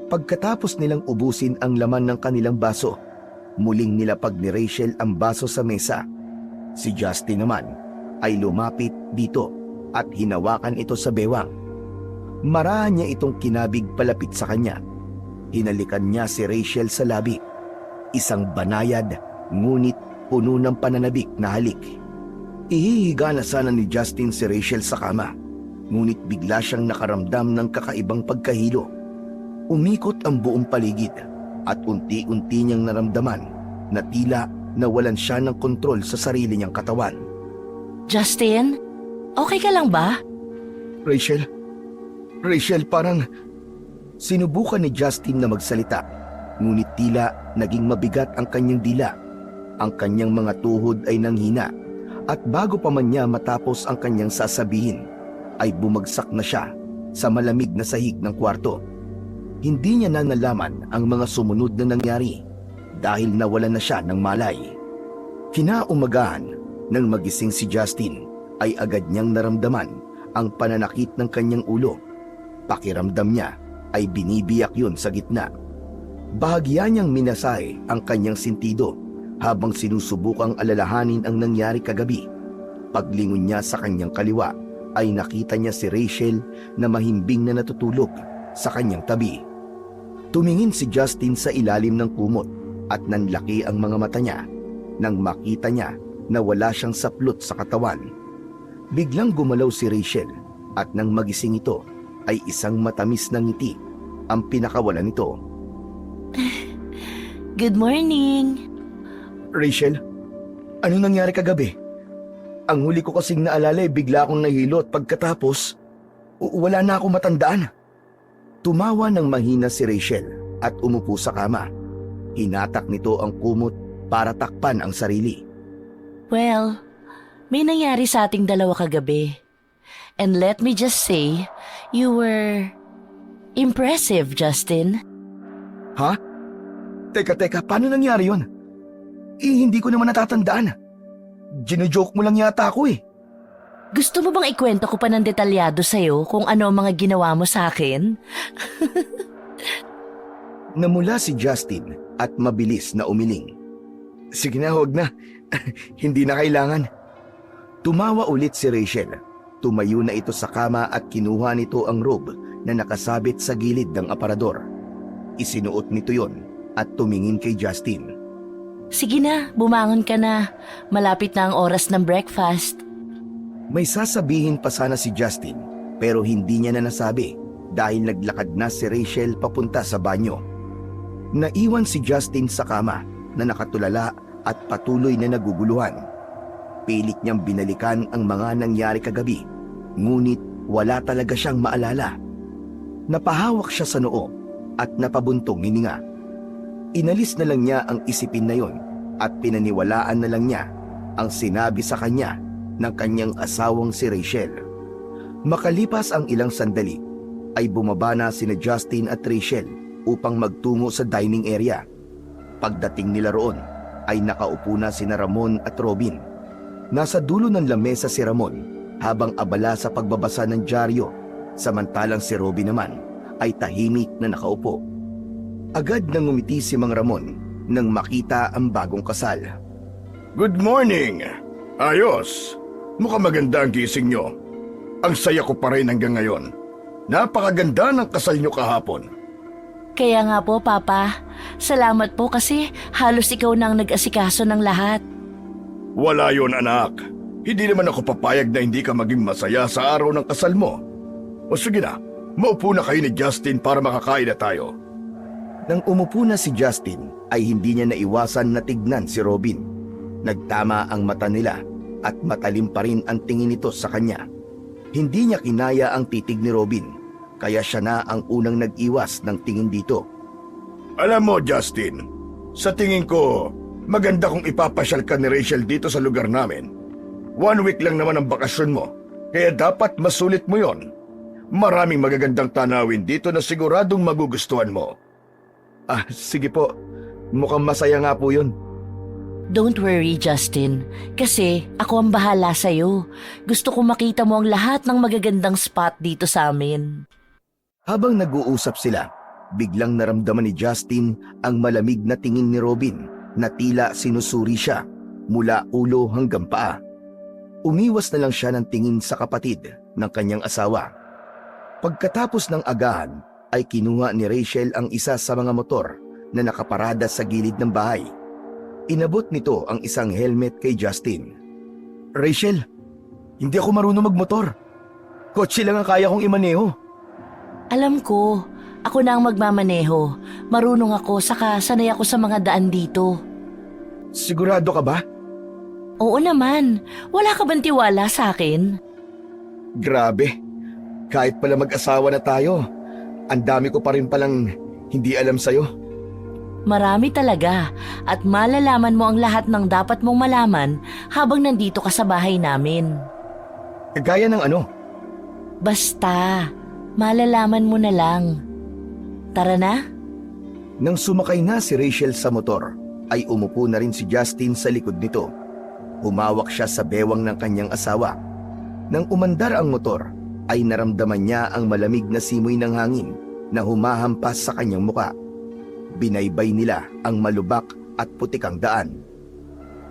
Pagkatapos nilang ubusin ang laman ng kanilang baso, muling nilapag ni Rachel ang baso sa mesa. Si Justin naman ay lumapit dito at hinawakan ito sa bewang. Marahan niya itong kinabig palapit sa kanya. Hinalikan niya si Rachel sa labi. Isang banayad ngunit puno ng pananabik na halik. Ihihiga na sana ni Justin si Rachel sa kama, ngunit bigla siyang nakaramdam ng kakaibang pagkahilo. Umikot ang buong paligid at unti-unti niyang naramdaman na tila nawalan siya ng kontrol sa sarili niyang katawan.
Justin, okay ka lang ba?
Rachel, parang... Sinubukan ni Justin na magsalita, ngunit tila naging mabigat ang kanyang dila. Ang kanyang mga tuhod ay nanghina at bago pa man niya matapos ang kanyang sasabihin, ay bumagsak na siya sa malamig na sahig ng kwarto. Hindi niya na nalaman ang mga sumunod na nangyari dahil nawalan na siya ng malay. Kinaumagahan, nang magising si Justin, ay agad niyang naramdaman ang pananakit ng kanyang ulo. Pakiramdam niya ay binibiyak yun sa gitna. Bahagya niyang minasay ang kanyang sentido habang sinusubukang alalahanin ang nangyari kagabi. Paglingon niya sa kanyang kaliwa ay nakita niya si Rachel na mahimbing na natutulog sa kanyang tabi. Tumingin si Justin sa ilalim ng kumot at nanlaki ang mga mata niya nang makita niya na wala siyang saplot sa katawan. Biglang gumalaw si Rachel at nang magising ito ay isang matamis na ngiti ang pinakawalan nito.
Good morning.
Rachel, ano nangyari kagabi? Ang huli ko kasing naalala ay bigla akong nahilo at pagkatapos, wala na akong matandaan. Tumawa ng mahina si Rachel at umupo sa kama. Hinatak nito ang kumot para takpan ang sarili.
Well, may nangyari sa ating dalawa kagabi. And let me just say, you were impressive, Justin.
Ha? Teka, paano nangyari yun? Hindi ko naman natatandaan. Gino-joke mo lang yata ako eh.
Gusto mo bang ikwento ko pa ng detalyado sa'yo kung ano ang mga ginawa mo sa akin?
Namula si Justin at mabilis na umiling. Sige na, huwag na. Hindi na kailangan. Tumawa ulit si Rachel. Tumayo na ito sa kama at kinuha nito ang robe na nakasabit sa gilid ng aparador. Isinuot nito yon at tumingin kay Justin.
Sige na, bumangon ka na. Malapit na ang oras ng breakfast.
May sasabihin pa sana si Justin pero hindi niya na nasabi dahil naglakad na si Rachel papunta sa banyo. Naiwan si Justin sa kama na nakatulala at patuloy na naguguluhan. Pilit niyang binalikan ang mga nangyari kagabi, ngunit wala talaga siyang maalala. Napahawak siya sa noo at napabuntong hininga. Inalis na lang niya ang isipin na yon at pinaniwalaan na lang niya ang sinabi sa kanya ng kanyang asawang si Rachel. Makalipas ang ilang sandali, ay bumaba na sina Justin at Rachel upang magtungo sa dining area. Pagdating nila roon, ay nakaupo na sina Ramon at Robin. Nasa dulo ng lamesa si Ramon habang abala sa pagbabasa ng dyaryo, samantalang si Robin naman ay tahimik na nakaupo. Agad nang ngumiti si Mang Ramon nang makita ang bagong kasal.
Good morning! Ayos! Mukhang maganda ang gising nyo. Ang saya ko pa rin hanggang ngayon. Napakaganda ng kasal nyo kahapon.
Kaya nga po, Papa. Salamat po kasi halos ikaw na ang nag-asikaso ng lahat.
Wala yun, anak. Hindi naman ako papayag na hindi ka maging masaya sa araw ng kasal mo. O sige na, maupo na kayo ni Justin para makakain na tayo.
Nang umupo na si Justin, ay hindi niya naiwasan na tignan si Robin. Nagtama ang mata nila at matalim pa rin ang tingin nito sa kanya. Hindi niya kinaya ang titig ni Robin, kaya siya na ang unang nag-iwas ng tingin dito.
Alam mo, Justin, sa tingin ko, maganda kung ipapasyal ka ni Rachel dito sa lugar namin. 1 week lang naman ang bakasyon mo, kaya dapat masulit mo yon. Maraming magagandang tanawin dito na siguradong magugustuhan mo.
Sige po. Mukhang masaya nga po yun.
Don't worry, Justin. Kasi ako ang bahala sa'yo. Gusto ko makita mo ang lahat ng magagandang spot dito sa amin.
Habang nag-uusap sila, biglang naramdaman ni Justin ang malamig na tingin ni Robin na tila sinusuri siya mula ulo hanggang paa. Umiwas na lang siya ng tingin sa kapatid ng kanyang asawa. Pagkatapos ng agahan, ay kinuha ni Rachel ang isa sa mga motor na nakaparada sa gilid ng bahay. Inabot nito ang isang helmet kay Justin. Rachel, hindi ako marunong magmotor. Kotse lang ang kaya kong imaneho.
Alam ko, ako na ang magmamaneho. Marunong ako, saka sanay ako sa mga daan dito.
Sigurado ka ba?
Oo naman. Wala ka bang tiwala sa akin?
Grabe. Kahit pala mag-asawa na tayo, ang dami ko pa rin palang hindi alam sa'yo.
Marami talaga at malalaman mo ang lahat ng dapat mong malaman habang nandito ka sa bahay namin.
Gaya ng ano?
Basta, malalaman mo na lang. Tara na?
Nang sumakay na si Rachel sa motor, ay umupo na rin si Justin sa likod nito. Humawak siya sa bewang ng kanyang asawa. Nang umandar ang motor, ay naramdaman niya ang malamig na simoy ng hangin na humahampas sa kanyang muka. Binaybay nila ang malubak at putikang daan.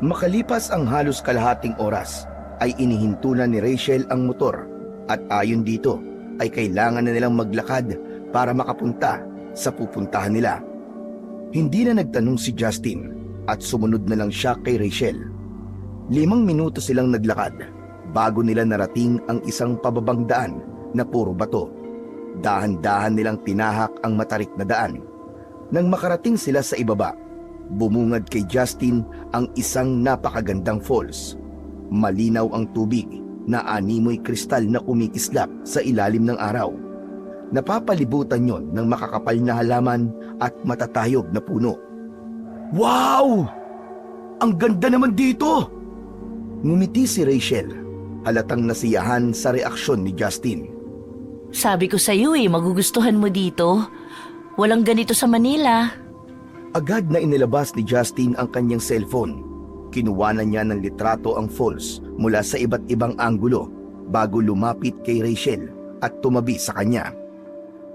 Makalipas ang halos kalahating oras, ay inihinto na ni Rachel ang motor at ayon dito ay kailangan na nilang maglakad para makapunta sa pupuntahan nila. Hindi na nagtanong si Justin at sumunod na lang siya kay Rachel. 5 minuto silang naglakad bago nila narating ang isang pababang daan na puro bato. Dahan-dahan nilang tinahak ang matarik na daan. Nang makarating sila sa ibaba, bumungad kay Justin ang isang napakagandang falls. Malinaw ang tubig na animoy kristal na kumikislap sa ilalim ng araw. Napapalibutan yon ng makakapal na halaman at matatayog na puno. Wow! Ang ganda naman dito! Ngumiti si Rachel, halatang nasiyahan sa reaksyon ni Justin.
Sabi ko sa'yo magugustuhan mo dito. Walang ganito sa Manila.
Agad na inilabas ni Justin ang kanyang cellphone. Kinuwanan niya ng litrato ang falls mula sa iba't ibang anggulo bago lumapit kay Rachel at tumabi sa kanya.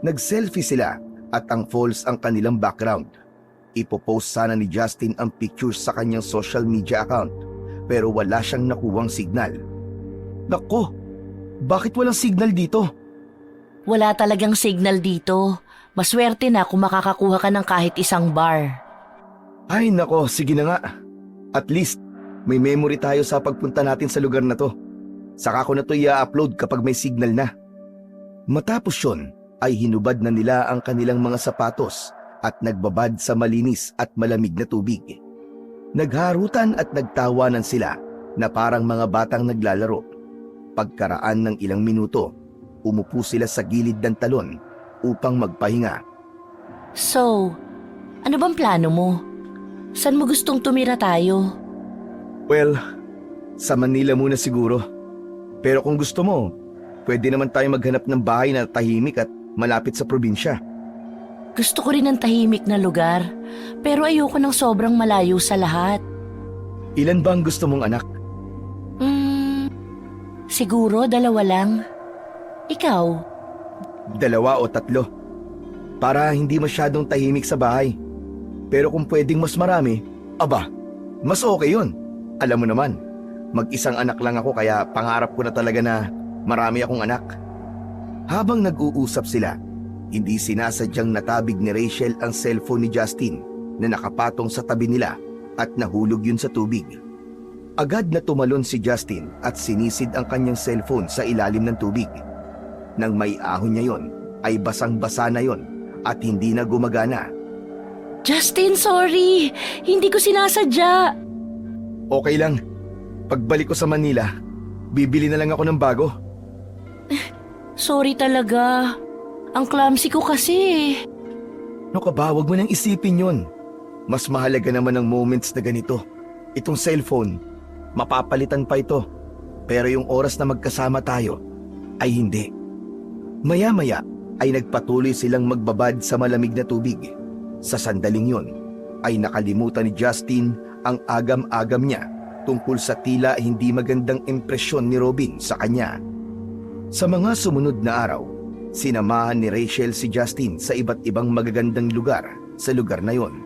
Nag-selfie sila at ang falls ang kanilang background. Ipopost sana ni Justin ang pictures sa kanyang social media account pero wala siyang nakuwang signal. Nako, bakit walang signal dito?
Wala talagang signal dito. Maswerte na kung makakakuha ka ng kahit isang bar.
Ay nako, sige na nga. At least, may memory tayo sa pagpunta natin sa lugar na to. Saka ko na to i-upload kapag may signal na. Matapos yun, ay hinubad na nila ang kanilang mga sapatos at nagbabad sa malinis at malamig na tubig. Nagharutan at nagtawanan sila na parang mga batang naglalaro. Pagkaraan ng ilang minuto, umupo sila sa gilid ng talon upang magpahinga.
So, ano bang plano mo? Saan mo gustong tumira tayo?
Well, sa Manila muna siguro. Pero kung gusto mo, pwede naman tayo maghanap ng bahay na tahimik at malapit sa probinsya.
Gusto ko rin ng tahimik na lugar, pero ayoko ng sobrang malayo sa lahat.
Ilan ba ang gusto mong anak?
Siguro 2 lang. Ikaw?
2 o 3. Para hindi masyadong tahimik sa bahay. Pero kung pwedeng mas marami, aba, mas okay yun. Alam mo naman, mag-isang anak lang ako kaya pangarap ko na talaga na marami akong anak. Habang nag-uusap sila, hindi sinasadyang natabig ni Rachel ang cellphone ni Justin na nakapatong sa tabi nila at nahulog yun sa tubig. Agad na tumalon si Justin at sinisid ang kanyang cellphone sa ilalim ng tubig. Nang may ahon niya yon, ay basang-basa na yon at hindi na gumagana.
Justin, sorry! Hindi ko sinasadya!
Okay lang. Pagbalik ko sa Manila, bibili na lang ako ng bago.
Sorry talaga. Ang clumsy ko kasi.
No ka ba, wag mo nang isipin yun. Mas mahalaga naman ang moments na ganito. Itong cellphone, mapapalitan pa ito. Pero yung oras na magkasama tayo, ay hindi. Maya-maya ay nagpatuloy silang magbabad sa malamig na tubig. Sa sandaling yon, ay nakalimutan ni Justin ang agam-agam niya tungkol sa tila hindi magandang impresyon ni Robin sa kanya. Sa mga sumunod na araw, sinamahan ni Rachel si Justin sa iba't ibang magagandang lugar sa lugar na yon.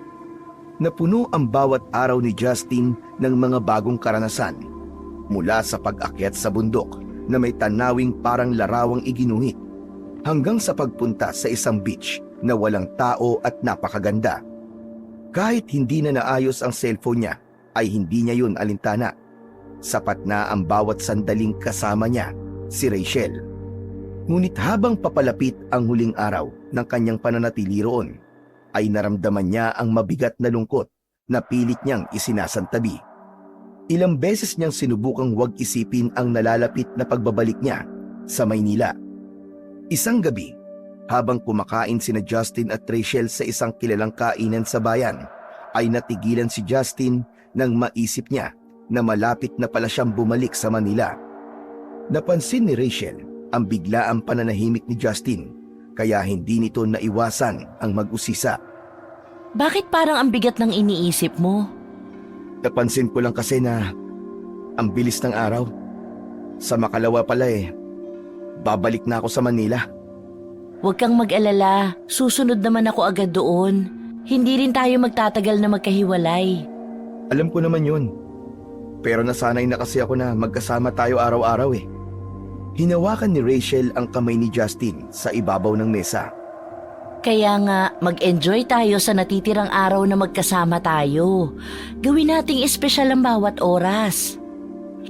Napuno ang bawat araw ni Justin ng mga bagong karanasan, mula sa pag-akyat sa bundok na may tanawing parang larawang iginuhit, hanggang sa pagpunta sa isang beach na walang tao at napakaganda. Kahit hindi na naayos ang cellphone niya, ay hindi niya yun alintana. Sapat na ang bawat sandaling kasama niya, si Rachel. Ngunit habang papalapit ang huling araw ng kanyang pananatili roon, ay naramdaman niya ang mabigat na lungkot na pilit niyang isinasantabi. Ilang beses niyang sinubukang huwag isipin ang nalalapit na pagbabalik niya sa Maynila. Isang gabi, Habang kumakain sina Justin at Rachel sa isang kilalang kainan sa bayan, ay natigilan si Justin nang maisip niya na malapit na pala siyang bumalik sa Manila. Napansin ni Rachel ang biglaang pananahimik ni Justin, kaya hindi nito naiwasan ang mag-usisa.
Bakit parang ang bigat ng iniisip mo?
Napansin ko lang kasi na ang bilis ng araw. Sa makalawa pala babalik na ako sa Manila.
Huwag kang mag-alala, susunod naman ako agad doon. Hindi rin tayo magtatagal na magkahiwalay.
Alam ko naman yun. Pero nasanay na kasi ako na magkasama tayo araw-araw Hinawakan ni Rachel ang kamay ni Justin sa ibabaw ng mesa.
Kaya nga, mag-enjoy tayo sa natitirang araw na magkasama tayo. Gawin nating espesyal ang bawat oras.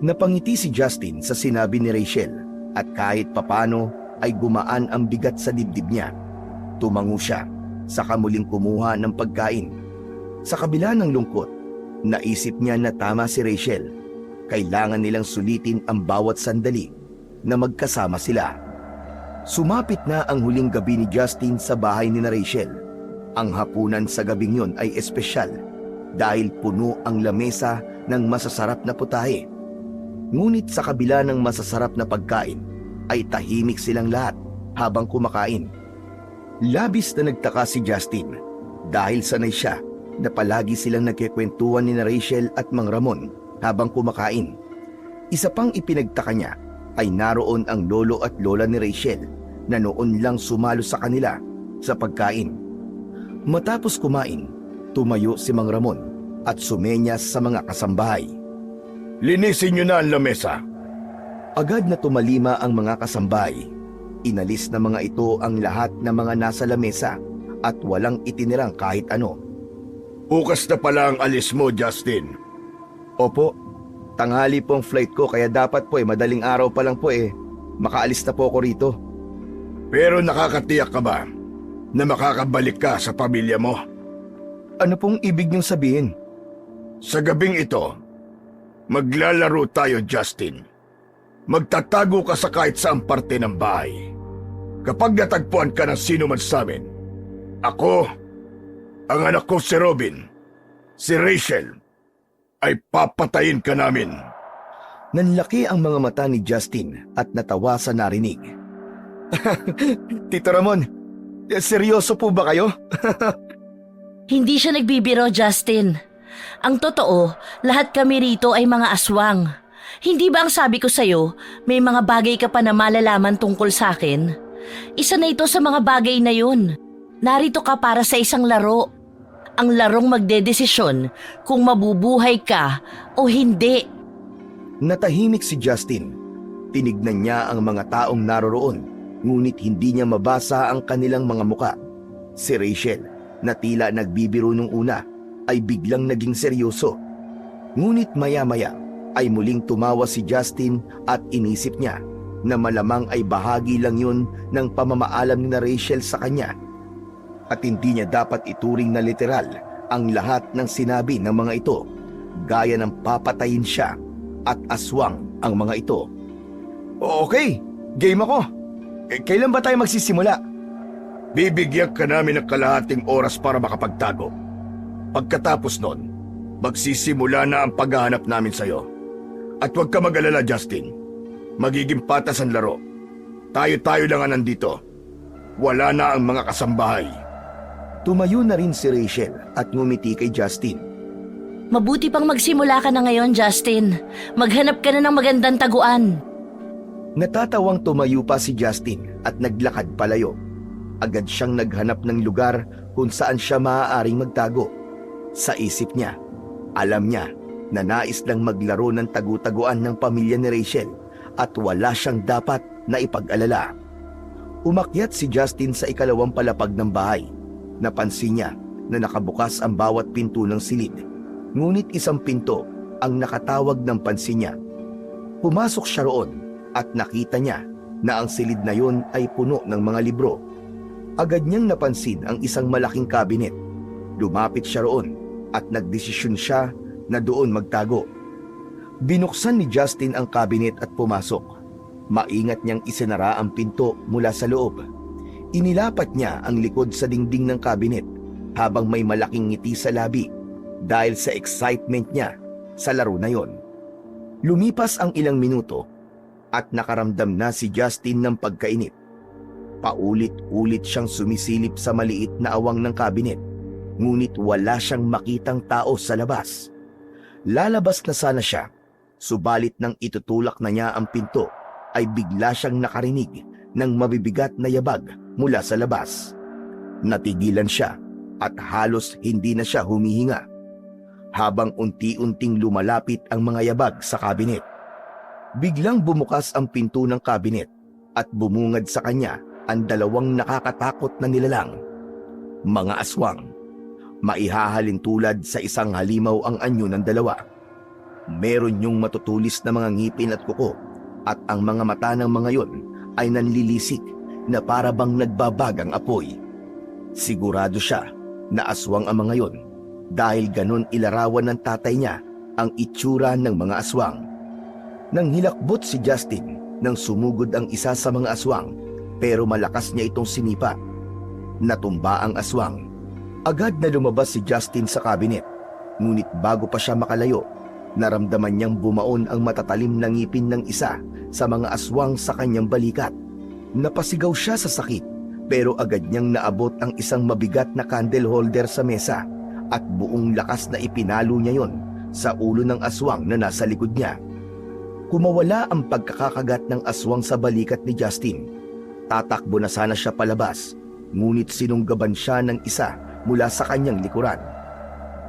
Napangiti si Justin sa sinabi ni Rachel at kahit papano ay gumaan ang bigat sa dibdib niya. Tumango siya, saka muling kumuha ng pagkain. Sa kabila ng lungkot, naisip niya na tama si Rachel. Kailangan nilang sulitin ang bawat sandali na magkasama sila. Sumapit na ang huling gabi ni Justin sa bahay ni Rachel. Ang hapunan sa gabing yon ay espesyal dahil puno ang lamesa ng masasarap na putahe. Ngunit sa kabila ng masasarap na pagkain, ay tahimik silang lahat habang kumakain. Labis na nagtaka si Justin dahil sanay siya na palagi silang nagkikwentuhan ni Rachel at Mang Ramon habang kumakain. Isa pang ipinagtaka niya ay naroon ang lolo at lola ni Rachel na noon lang sumalo sa kanila sa pagkain. Matapos kumain, tumayo si Mang Ramon at sumenyas sa mga kasambahay.
Linisin niyo na ang lamesa.
Agad na tumalima ang mga kasambahay. Inalis na mga ito ang lahat ng mga nasa lamesa at walang itinirang kahit ano.
Bukas na pala ang alis mo, Justin.
Opo, tanghali po ang flight ko kaya dapat po madaling araw pa lang po makaalis na po ako rito.
Pero nakakatiyak ka ba na makakabalik ka sa pamilya mo?
Ano pong ibig niyong sabihin?
Sa gabing ito, maglalaro tayo, Justin. Magtatago ka sa kahit saang parte ng bahay. Kapag natagpuan ka ng sino man sa amin, ako, ang anak ko si Robin, si Rachel, ay papatayin ka namin.
Nanlaki ang mga mata ni Justin at natawa sa narinig. Tito Ramon, seryoso po ba kayo?
Hindi siya nagbibiro, Justin. Ang totoo, lahat kami rito ay mga aswang. Hindi ba ang sabi ko sa'yo, may mga bagay ka pa na malalaman tungkol sa akin? Isa na ito sa mga bagay na yun. Narito ka para sa isang laro. Ang larong magdedesisyon kung mabubuhay ka o hindi.
Natahimik si Justin. Tinignan niya ang mga taong naroroon, ngunit hindi niya mabasa ang kanilang mga muka. Si Rachel, na tila nagbibiro nung una, ay biglang naging seryoso. Ngunit maya-maya ay muling tumawa si Justin at inisip niya na malamang ay bahagi lang yun ng pamamaalam ni Rachel sa kanya. At hindi niya dapat ituring na literal ang lahat ng sinabi ng mga ito, gaya ng papatayin siya at aswang ang mga ito. Okay, game ako. Kailan ba tayo magsisimula?
Bibigyan ka namin ng kalahating oras para makapagtago. Pagkatapos nun, magsisimula na ang paghahanap namin sa'yo. At huwag ka mag-alala, Justin. Magiging patas ang laro. Tayo-tayo lang ang nandito. Wala na ang mga kasambahay.
Tumayo na rin si Rachel at ngumiti kay Justin.
Mabuti pang magsimula ka na ngayon, Justin. Maghanap ka na ng magandang taguan.
Natatawang tumayo pa si Justin at naglakad palayo. Agad siyang naghanap ng lugar kung saan siya maaaring magtago. Sa isip niya, alam niya na nais lang maglaro ng tagu-taguan ng pamilya ni Rachel at wala siyang dapat na ipag-alala. Umakyat si Justin sa ikalawang palapag ng bahay. Napansin niya na nakabukas ang bawat pinto ng silid. Ngunit isang pinto ang nakatawag ng pansin niya. Pumasok siya roon at nakita niya na ang silid na yon ay puno ng mga libro. Agad niyang napansin ang isang malaking kabinet. Lumapit siya roon at nagdesisyon siya na doon magtago. Binuksan ni Justin ang kabinet at pumasok. Maingat niyang isinara ang pinto mula sa loob. Inilapat niya ang likod sa dingding ng kabinet habang may malaking ngiti sa labi dahil sa excitement niya sa laro na yon. Lumipas ang ilang minuto at nakaramdam na si Justin ng pagkainip. Paulit-ulit siyang sumisilip sa maliit na awang ng kabinet, ngunit wala siyang makitang tao sa labas. Lalabas na sana siya, subalit nang itutulak na niya ang pinto, ay bigla siyang nakarinig ng mabibigat na yabag mula sa labas. Natigilan siya at halos hindi na siya humihinga habang unti-unting lumalapit ang mga yabag sa kabinet. Biglang bumukas ang pinto ng kabinet at bumungad sa kanya ang dalawang nakakatakot na nilalang. Mga aswang. Maihahalin tulad sa isang halimaw ang anyo ng dalawa. Meron yung matutulis na mga ngipin at kuko at ang mga mata ng mga yon ay nanlilisik na para bang nagbabagang apoy. Sigurado siya na aswang ang mga yon dahil ganon ilarawan ng tatay niya ang itsura ng mga aswang. Nang hilakbot si Justin nang sumugod ang isa sa mga aswang pero malakas niya itong sinipa. Natumba ang aswang. Agad na lumabas si Justin sa kabinet, ngunit bago pa siya makalayo, naramdaman niyang bumaon ang matatalim na ngipin ng isa sa mga aswang sa kanyang balikat. Napasigaw siya sa sakit pero agad niyang naabot ang isang mabigat na candle holder sa mesa at buong lakas na ipinalo niya yon sa ulo ng aswang na nasa likod niya. Kumawala ang pagkakakagat ng aswang sa balikat ni Justin. Tatakbo na sana siya palabas, ngunit sinunggaban siya ng isa mula sa kanyang likuran.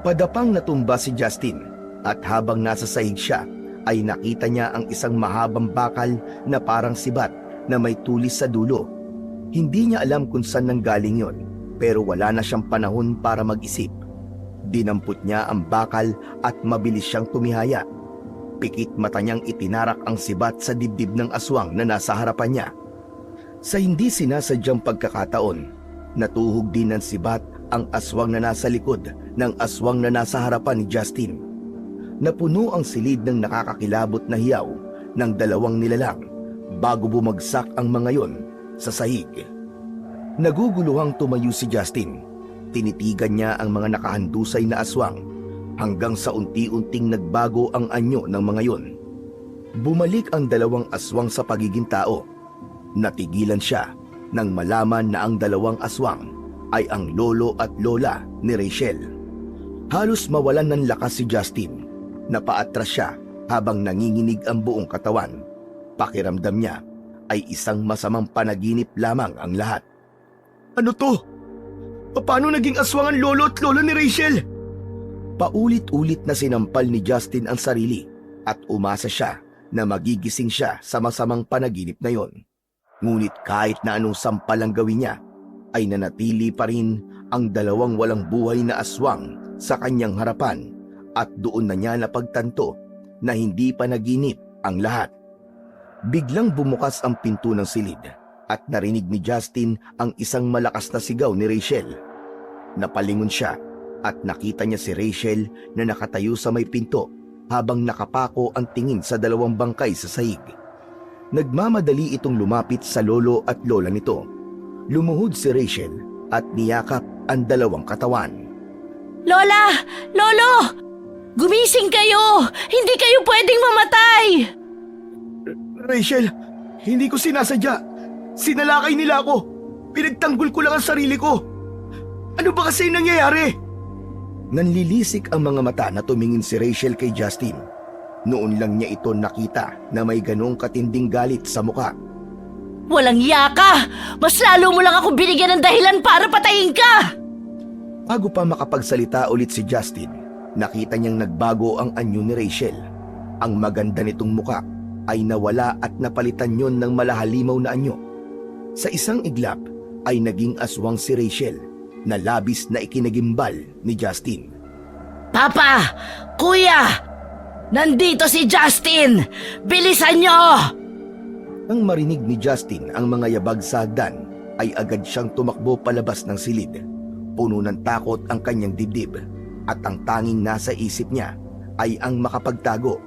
Padapang natumba si Justin at habang nasa sahig siya ay nakita niya ang isang mahabang bakal na parang sibat na may tulis sa dulo. Hindi niya alam kung saan nanggaling yon, pero wala na siyang panahon para mag-isip. Dinampot niya ang bakal at mabilis siyang tumihaya. Pikit mata niyang itinarak ang sibat sa dibdib ng aswang na nasa harapan niya. Sa hindi sinasadyang pagkakataon, natuhog din ng sibat ang aswang na nasa likod ng aswang na nasa harapan ni Justin. Napuno ang silid ng nakakakilabot na hiyaw ng dalawang nilalang bago bumagsak ang mga yon sa sahig. Naguguluhang tumayo si Justin. Tinitigan niya ang mga nakahandusay na aswang hanggang sa unti-unting nagbago ang anyo ng mga yon. Bumalik ang dalawang aswang sa pagiging tao. Natigilan siya nang malaman na ang dalawang aswang ay ang lolo at lola ni Rachel. Halos mawalan ng lakas si Justin. Napaatras siya habang nanginginig ang buong katawan. Pakiramdam niya ay isang masamang panaginip lamang ang lahat. Ano to? Paano naging aswang ang lolo at lola ni Rachel? Paulit-ulit na sinampal ni Justin ang sarili at umasa siya na magigising siya sa masamang panaginip na yon. Ngunit kahit na anong sampal ang gawin niya, ay nanatili pa rin ang dalawang walang buhay na aswang sa kanyang harapan at doon na niya napagtanto na hindi pa naginip ang lahat. Biglang bumukas ang pinto ng silid at narinig ni Justin ang isang malakas na sigaw ni Rachel. Napalingon siya at nakita niya si Rachel na nakatayo sa may pinto habang nakapako ang tingin sa dalawang bangkay sa sahig. Nagmamadali itong lumapit sa lolo at lola nito. Lumuhod si Rachel at niyakap ang dalawang katawan.
Lola! Lolo! Gumising kayo! Hindi kayo pwedeng mamatay!
Rachel, hindi ko sinasadya. Sinalakay nila ako. Pinagtanggol ko lang ang sarili ko. Ano ba kasi nangyayari? Nanlilisik ang mga mata na tumingin si Rachel kay Justin. Noon lang niya ito nakita na may ganong katinding galit sa muka.
Walang yaka! Mas lalo mo lang ako binigyan ng dahilan para patayin ka!
Bago pa makapagsalita ulit si Justin, nakita niyang nagbago ang anyo ni Rachel. Ang maganda nitong muka ay nawala at napalitan yon ng malahalimaw na anyo. Sa isang iglap ay naging aswang si Rachel na labis na ikinagimbal ni Justin.
Papa! Kuya! Nandito si Justin! Bilisan niyo!
Nang marinig ni Justin ang mga yabag sa hagdan, ay agad siyang tumakbo palabas ng silid. Puno ng takot ang kanyang dibdib at ang tanging nasa isip niya ay ang makapagtago.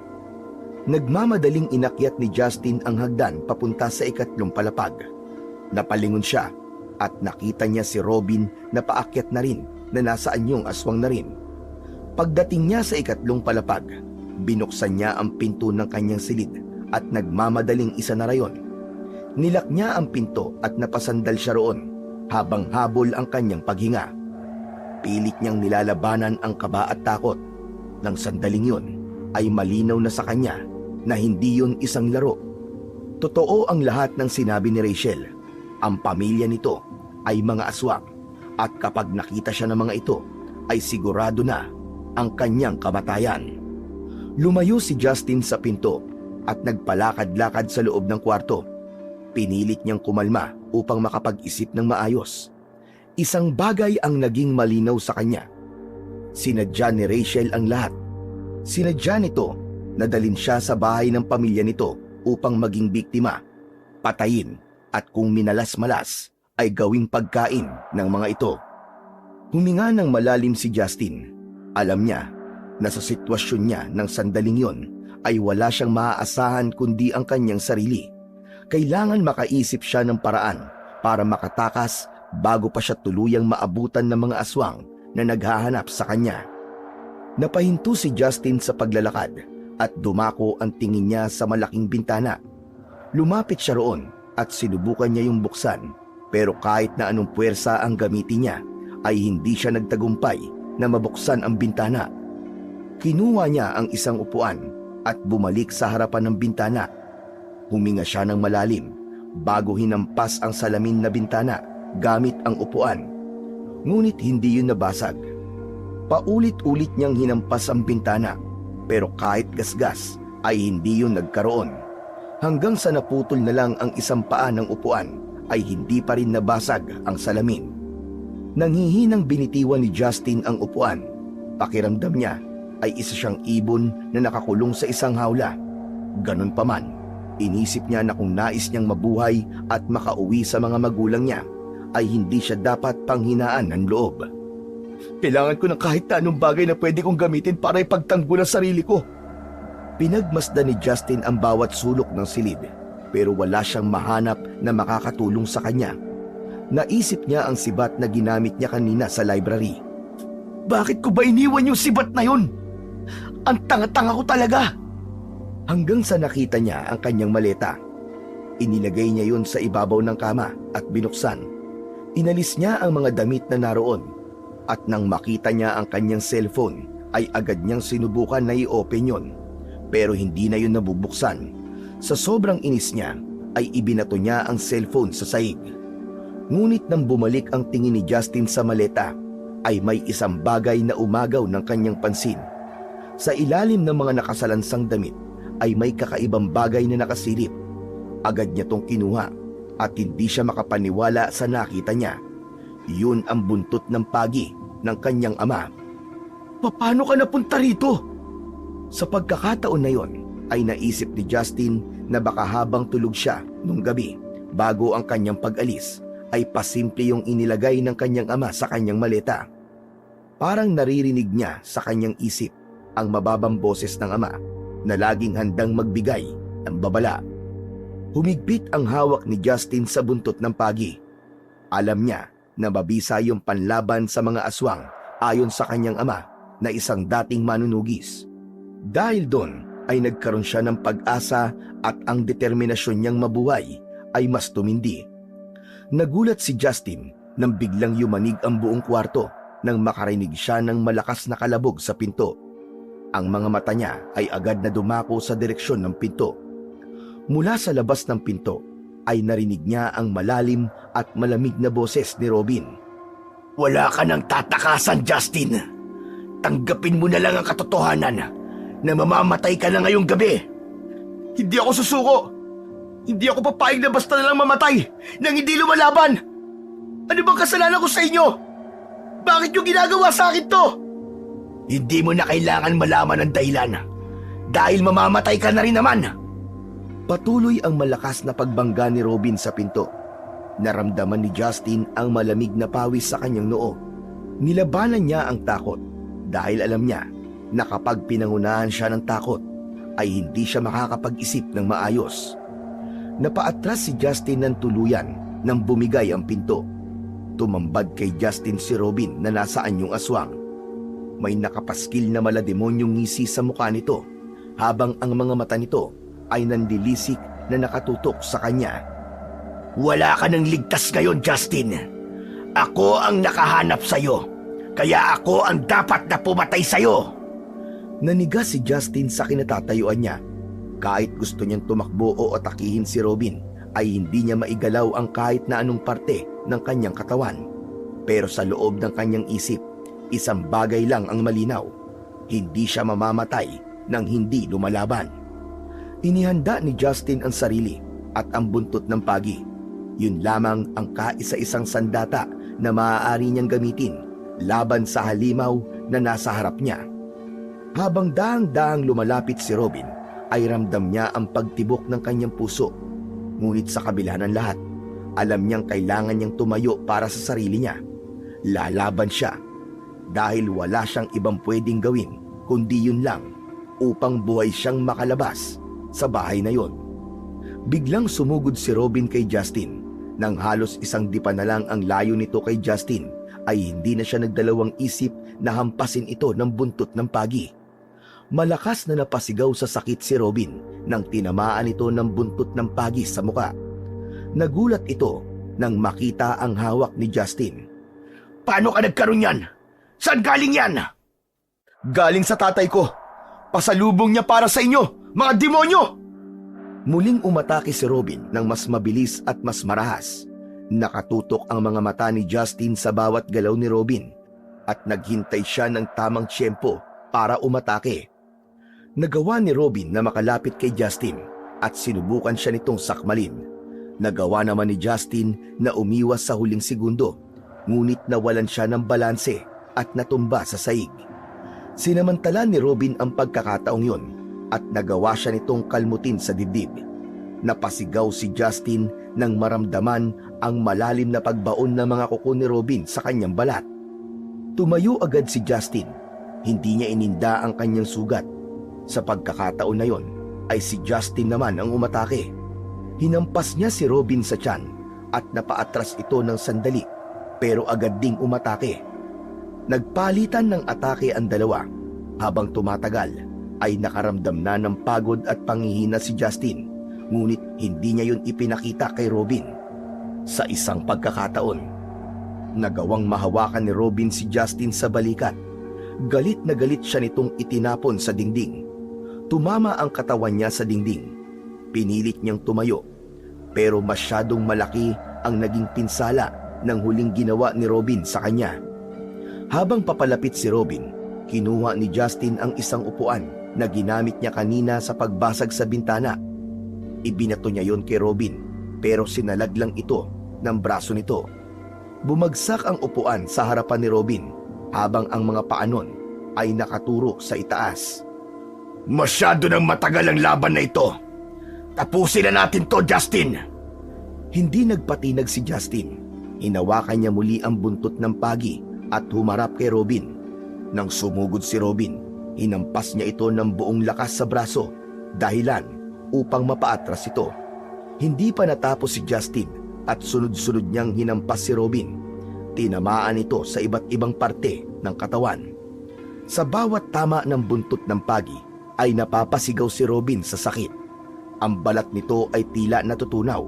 Nagmamadaling inakyat ni Justin ang hagdan papunta sa ikatlong palapag. Napalingon siya at nakita niya si Robin na paakyat na rin na nasa anyong aswang na rin. Pagdating niya sa ikatlong palapag, binuksan niya ang pinto ng kanyang silid at nagmamadaling isa na rayon. Nilak niya ang pinto at napasandal siya roon habang habol ang kanyang paghinga. Pilit niyang nilalabanan ang kaba at takot. Nang sandaling yun ay malinaw na sa kanya na hindi yun isang laro. Totoo ang lahat ng sinabi ni Rachel. Ang pamilya nito ay mga aswang at kapag nakita siya ng mga ito ay sigurado na ang kanyang kamatayan. Lumayo si Justin sa pinto at nagpalakad-lakad sa loob ng kwarto. Pinilit niyang kumalma upang makapag-isip ng maayos. Isang bagay ang naging malinaw sa kanya. Sinadya ni Rachel ang lahat. Sinadya nito na dalhin siya sa bahay ng pamilya nito upang maging biktima, patayin at kung minalas-malas ay gawing pagkain ng mga ito. Huminga ng malalim si Justin. Alam niya na sa sitwasyon niya ng sandaling yon ay wala siyang maaasahan kundi ang kanyang sarili. Kailangan makaisip siya ng paraan para makatakas bago pa siya tuluyang maabutan ng mga aswang na naghahanap sa kanya. Napahinto si Justin sa paglalakad at dumako ang tingin niya sa malaking bintana. Lumapit siya roon at sinubukan niya yung buksan, pero kahit na anong puwersa ang gamitin niya ay hindi siya nagtagumpay na mabuksan ang bintana. Kinuha niya ang isang upuan at bumalik sa harapan ng bintana. Huminga siya ng malalim bago hinampas ang salamin na bintana gamit ang upuan. Ngunit hindi yun nabasag. Paulit-ulit niyang hinampas ang bintana, pero kahit gasgas ay hindi yun nagkaroon. Hanggang sa naputol na lang ang isang paa ng upuan ay hindi pa rin nabasag ang salamin. Nanghihinang binitiwan ni Justin ang upuan. Pakiramdam niya ay isa siyang ibon na nakakulong sa isang hawla. Ganun pa man, inisip niya na kung nais niyang mabuhay at makauwi sa mga magulang niya, ay hindi siya dapat panghinaan ng loob. Kailangan ko ng kahit na anong bagay na pwede kong gamitin para ipagtanggol ang sarili ko. Pinagmasdan ni Justin ang bawat sulok ng silid, pero wala siyang mahanap na makakatulong sa kanya. Naisip niya ang sibat na ginamit niya kanina sa library. Bakit ko ba iniwan yung sibat na yun? Ang tanga-tanga ko talaga! Hanggang sa nakita niya ang kanyang maleta. Inilagay niya yun sa ibabaw ng kama at binuksan. Inalis niya ang mga damit na naroon. At nang makita niya ang kanyang cellphone, ay agad niyang sinubukan na i-open yun. Pero hindi na yun nabubuksan. Sa sobrang inis niya, ay ibinato niya ang cellphone sa sahig. Ngunit nang bumalik ang tingin ni Justin sa maleta, ay may isang bagay na umagaw ng kanyang pansin. Sa ilalim ng mga nakasalansang damit, ay may kakaibang bagay na nakasilip. Agad niya tong kinuha at hindi siya makapaniwala sa nakita niya. Yun ang buntot ng pagi ng kanyang ama. Paano ka napunta rito? Sa pagkakataon na yon, ay naisip ni Justin na baka habang tulog siya nung gabi bago ang kanyang pag-alis, ay pasimple yung inilagay ng kanyang ama sa kanyang maleta. Parang naririnig niya sa kanyang isip ang mababang boses ng ama na laging handang magbigay ng babala. Humigpit ang hawak ni Justin sa buntot ng pagi. Alam niya na mabisa yung panlaban sa mga aswang ayon sa kanyang ama na isang dating manunugis. Dahil doon ay nagkaroon siya ng pag-asa at ang determinasyon niyang mabuhay ay mas tumindi. Nagulat si Justin nang biglang yumanig ang buong kwarto nang makarinig siya ng malakas na kalabog sa pinto. Ang mga mata niya ay agad na dumako sa direksyon ng pinto. Mula sa labas ng pinto ay narinig niya ang malalim at malamig na boses ni Robin. Wala ka nang tatakasan, Justin. Tanggapin mo na lang ang katotohanan na mamamatay ka na ngayong gabi. Hindi ako susuko. Hindi ako papayag na basta na lang mamatay nang hindi lumalaban. Ano bang kasalanan ko sa inyo? Bakit yung ginagawa sa akin to? Hindi mo na kailangan malaman ang dahilan dahil mamamatay ka na rin naman. Patuloy ang malakas na pagbangga ni Robin sa pinto. Naramdaman ni Justin ang malamig na pawis sa kanyang noo. Nilabanan niya ang takot dahil alam niya na kapag pinangunahan siya ng takot ay hindi siya makakapag-isip ng maayos. Napaatras si Justin ng tuluyan nang bumigay ang pinto. Tumambad kay Justin si Robin na nasa anyong aswang. May nakapaskil na malademonyong ngisi sa mukha nito, habang ang mga mata nito ay nanlilisik na nakatutok sa kanya. Wala ka nang ligtas ngayon, Justin. Ako ang nakahanap sa'yo, kaya ako ang dapat na pumatay sa'yo. Naniga si Justin sa kinatatayuan niya. Kahit gusto niyang tumakbo o atakihin si Robin, ay hindi niya maigalaw ang kahit na anong parte ng kanyang katawan. Pero sa loob ng kanyang isip, isang bagay lang ang malinaw. Hindi siya mamamatay nang hindi lumalaban. Inihanda ni Justin ang sarili at ang buntot ng pagi. Yun lamang ang kaisa-isang sandata na maaari niyang gamitin laban sa halimaw na nasa harap niya. Habang daang-daang lumalapit si Robin, ay ramdam niya ang pagtibok ng kanyang puso. Ngunit sa kabila ng lahat, alam niyang kailangan niyang tumayo para sa sarili niya. Lalaban siya dahil wala siyang ibang pwedeng gawin kundi yun lang upang buhay siyang makalabas sa bahay na yon. Biglang sumugod si Robin kay Justin. Nang halos isang dipa na lang ang layo nito kay Justin, ay hindi na siya nagdalawang isip na hampasin ito ng buntot ng pagi. Malakas na napasigaw sa sakit si Robin nang tinamaan ito ng buntot ng pagi sa muka. Nagulat ito nang makita ang hawak ni Justin. Paano ka nagkaroon yan? Saan galing yan? Galing sa tatay ko. Pasalubong niya para sa inyo, mga demonyo! Muling umatake si Robin ng mas mabilis at mas marahas. Nakatutok ang mga mata ni Justin sa bawat galaw ni Robin at naghintay siya ng tamang tiyempo para umatake. Nagawa ni Robin na makalapit kay Justin at sinubukan siya nitong sakmalin. Nagawa naman ni Justin na umiwas sa huling segundo, ngunit nawalan siya ng balanse at natumba sa saig. Sinamantala ni Robin ang pagkakataong yon at nagawa siya nitong kalmutin sa dibdib. Napasigaw si Justin nang maramdaman ang malalim na pagbaon ng mga kuko ni Robin sa kanyang balat. Tumayo agad si Justin. Hindi niya ininda ang kanyang sugat. Sa pagkakataon na yon ay si Justin naman ang umatake. Hinampas niya si Robin sa tiyan at napaatras ito ng sandali, pero agad ding umatake. Nagpalitan ng atake ang dalawa. Habang tumatagal ay nakaramdam na ng pagod at panghihina si Justin, ngunit hindi niya yun ipinakita kay Robin. Sa isang pagkakataon, nagawang mahawakan ni Robin si Justin sa balikat. Galit na galit siya nitong itinapon sa dingding. Tumama ang katawan niya sa dingding. Pinilit niyang tumayo, pero masyadong malaki ang naging pinsala ng huling ginawa ni Robin sa kanya. Habang papalapit si Robin, kinuha ni Justin ang isang upuan na ginamit niya kanina sa pagbasag sa bintana. Ibinato niya yon kay Robin, pero sinalag lang ito ng braso nito. Bumagsak ang upuan sa harapan ni Robin, habang ang mga paa nun ay nakaturo sa itaas. Masyado nang matagal ang laban na ito. Tapusin na natin to, Justin! Hindi nagpatinag si Justin. Hinawakan niya muli ang buntot ng pagi at humarap kay Robin. Nang sumugod si Robin, hinampas niya ito ng buong lakas sa braso, dahilan upang mapaatras ito. Hindi pa natapos si Justin at sunod-sunod niyang hinampas si Robin. Tinamaan ito sa iba't ibang parte ng katawan. Sa bawat tama ng buntot ng pagi ay napapasigaw si Robin sa sakit. Ang balat nito ay tila natutunaw.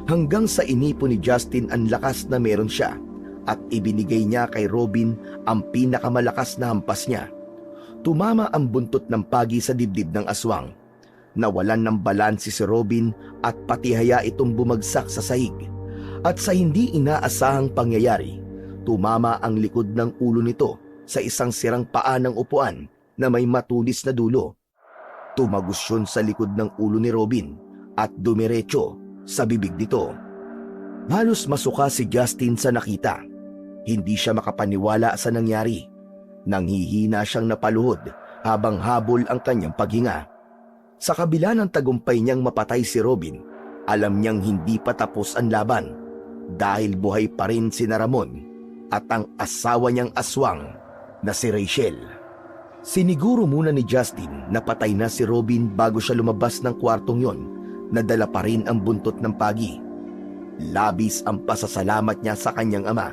Hanggang sa inipo ni Justin ang lakas na meron siya at ibinigay niya kay Robin ang pinakamalakas na hampas niya. Tumama ang buntot ng pagi sa dibdib ng aswang. Nawalan ng balanse si Robin at patihaya itong bumagsak sa sahig. At sa hindi inaasahang pangyayari, tumama ang likod ng ulo nito sa isang sirang paa ng upuan na may matulis na dulo. Tumagos yun sa likod ng ulo ni Robin at dumiretso sa bibig nito. Halos masuka si Justin sa nakita. Hindi siya makapaniwala sa nangyari. Nanghihina siyang napaluhod habang habol ang kanyang paghinga. Sa kabila ng tagumpay niyang mapatay si Robin, alam niyang hindi pa tapos ang laban dahil buhay pa rin si Ramon at ang asawa niyang aswang na si Rachel. Siniguro muna ni Justin na patay na si Robin bago siya lumabas ng kwartong yon na dala pa rin ang buntot ng pagi. Labis ang pasasalamat niya sa kanyang ama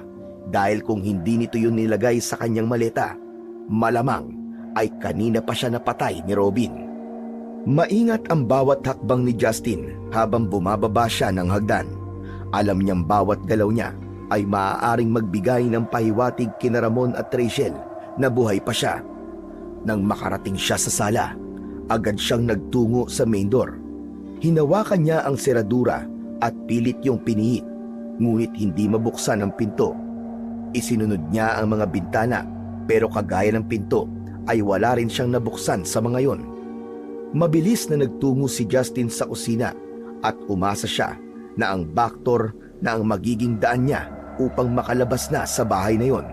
dahil kung hindi nito yun nilagay sa kanyang maleta, malamang ay kanina pa siya napatay ni Robin. Maingat ang bawat hakbang ni Justin habang bumababa siya ng hagdan. Alam niyang bawat galaw niya ay maaaring magbigay ng pahiwatig kina Ramon at Rachel na buhay pa siya. Nang makarating siya sa sala, agad siyang nagtungo sa main door. Hinawakan niya ang seradura at pilit yung pinihit, ngunit hindi mabuksan ang pinto. Isinunod niya ang mga bintana, pero kagaya ng pinto ay wala rin siyang nabuksan sa mga yon. Mabilis na nagtungo si Justin sa kusina at umasa siya na ang back door na ang magiging daan niya upang makalabas na sa bahay na yon.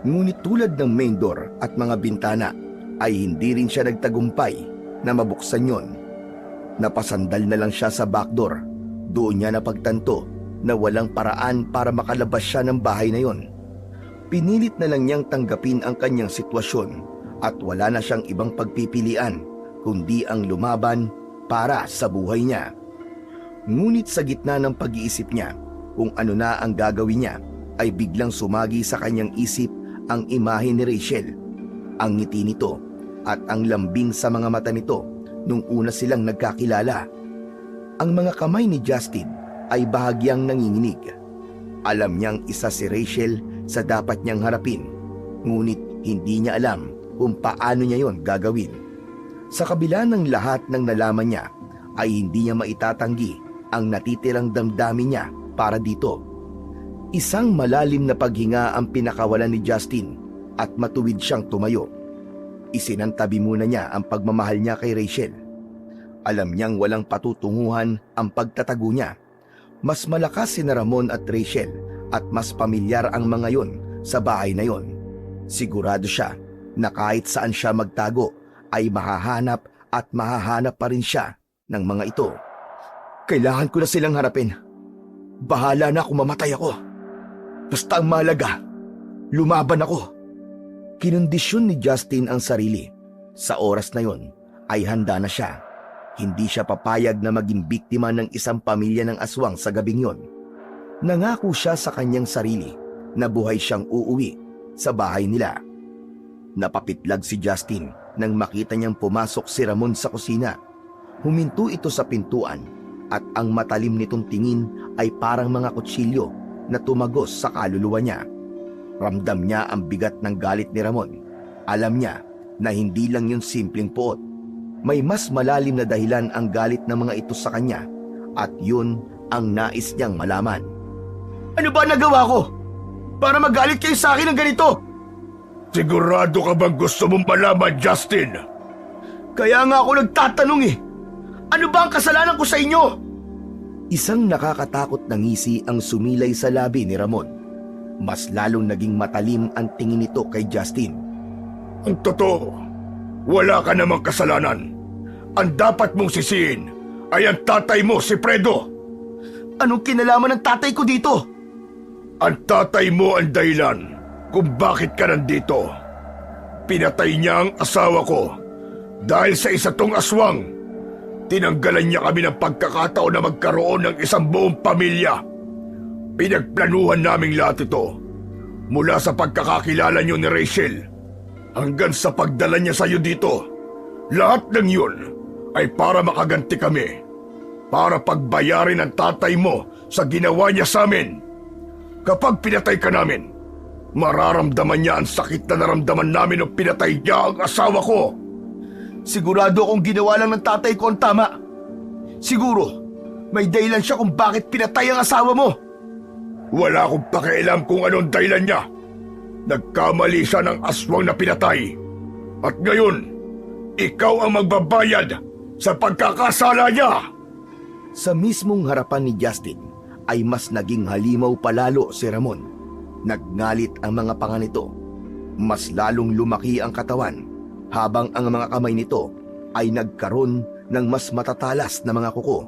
Ngunit tulad ng main door at mga bintana ay hindi rin siya nagtagumpay na mabuksan yon. Napasandal na lang siya sa back door. Doon niya napagtanto na walang paraan para makalabas siya ng bahay na yon. Pinilit na lang niyang tanggapin ang kanyang sitwasyon at wala na siyang ibang pagpipilian kundi ang lumaban para sa buhay niya. Ngunit sa gitna ng pag-iisip niya kung ano na ang gagawin niya, ay biglang sumagi sa kanyang isip ang imahe ni Rachel. Ang ngiti nito at ang lambing sa mga mata nito nung una silang nagkakilala. Ang mga kamay ni Justin ay bahagyang nanginginig. Alam niyang isa si Rachel sa dapat niyang harapin, ngunit hindi niya alam kung paano niya yon gagawin. Sa kabila ng lahat ng nalaman niya, ay hindi niya maitatanggi ang natitirang damdamin niya para dito. Isang malalim na paghinga ang pinakawalan ni Justin at matuwid siyang tumayo. Isinantabi muna niya ang pagmamahal niya kay Rachel. Alam niyang walang patutunguhan ang pagtatago niya. Mas malakas si Ramon at Rachel at mas pamilyar ang mga yon sa bahay na yon. Sigurado siya na kahit saan siya magtago ay mahahanap at mahahanap pa rin siya ng mga ito. Kailangan ko na silang harapin. Bahala na kung mamatay ako. Basta ang mahalaga, lumaban ako. Kinondisyon ni Justin ang sarili. Sa oras na yon ay handa na siya. Hindi siya papayag na maging biktima ng isang pamilya ng aswang sa gabing yon. Nangako siya sa kanyang sarili na buhay siyang uuwi sa bahay nila. Napapitlag si Justin nang makita niyang pumasok si Ramon sa kusina. Huminto ito sa pintuan at ang matalim nitong tingin ay parang mga kutsilyo na tumagos sa kaluluwa niya. Ramdam niya ang bigat ng galit ni Ramon. Alam niya na hindi lang yun simpleng puot. May mas malalim na dahilan ang galit ng mga ito sa kanya at yun ang nais niyang malaman. Ano ba nagawa ko? Para magalit kayo sa akin ng ganito?
Sigurado ka bang gusto mong malaman, Justin?
Kaya nga ako nagtatanong eh. Ano ba ang kasalanan ko sa inyo? Isang nakakatakot na ngisi ang sumilay sa labi ni Ramon. Mas lalong naging matalim ang tingin nito kay Justin.
Ang totoo, wala ka namang kasalanan. Ang dapat mong sisihin ay ang tatay mo, si Fredo.
Anong kinalaman ng tatay ko dito?
Ang tatay mo ang dahilan kung bakit ka nandito. Pinatay niya ang asawa ko dahil sa isa tong aswang. Tinanggalan niya kami ng pagkakataon na magkaroon ng isang buong pamilya. Pinagplanuhan naming lahat ito mula sa pagkakakilala niyo ni Rachel hanggang sa pagdala niya sa iyo dito. Lahat ng yun ay para makaganti kami, para pagbayarin ang tatay mo sa ginawa niya sa amin. Kapag pinatay ka namin, mararamdaman niya ang sakit na naramdaman namin nung pinatay niya ang asawa ko.
Sigurado akong ginawa lang ng tatay ko ang tama. Siguro, may dahilan siya kung bakit pinatay ang asawa mo.
Wala akong pakialam kung anong dahilan niya. Nagkamali siya ng aswang na pinatay. At ngayon, ikaw ang magbabayad sa pagkakasala niya.
Sa mismong harapan ni Justin ay mas naging halimaw palalo si Ramon. Nagngalit ang mga panga nito. Mas lalong lumaki ang katawan habang ang mga kamay nito ay nagkaroon ng mas matatalas na mga kuko.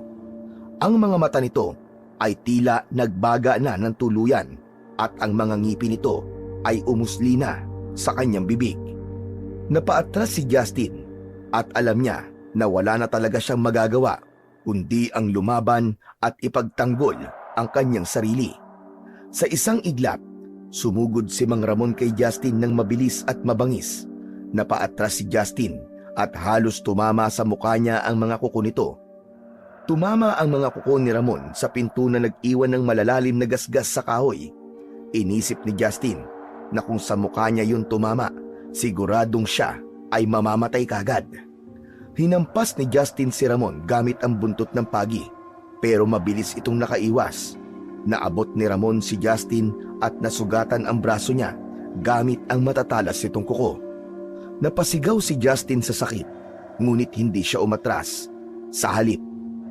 Ang mga mata nito ay tila nagbaga na ng tuluyan at ang mga ngipin nito ay umusli na sa kanyang bibig. Napaatras si Justin at alam niya na wala na talaga siyang magagawa kundi ang lumaban at ipagtanggol ang kanyang sarili. Sa isang iglap, sumugod si Mang Ramon kay Justin ng mabilis at mabangis. Napaatras si Justin at halos tumama sa mukha niya ang mga kuko nito. Tumama ang mga kuko ni Ramon sa pinto na nag-iwan ng malalalim na gasgas sa kahoy. Inisip ni Justin na kung sa mukha niya yun tumama, siguradong siya ay mamamatay kagad. Hinampas ni Justin si Ramon gamit ang buntot ng pagi, pero mabilis itong nakaiwas. Naabot ni Ramon si Justin at nasugatan ang braso niya gamit ang matatalas nitong kuko. Napasigaw si Justin sa sakit, ngunit hindi siya umatras. Sa halip,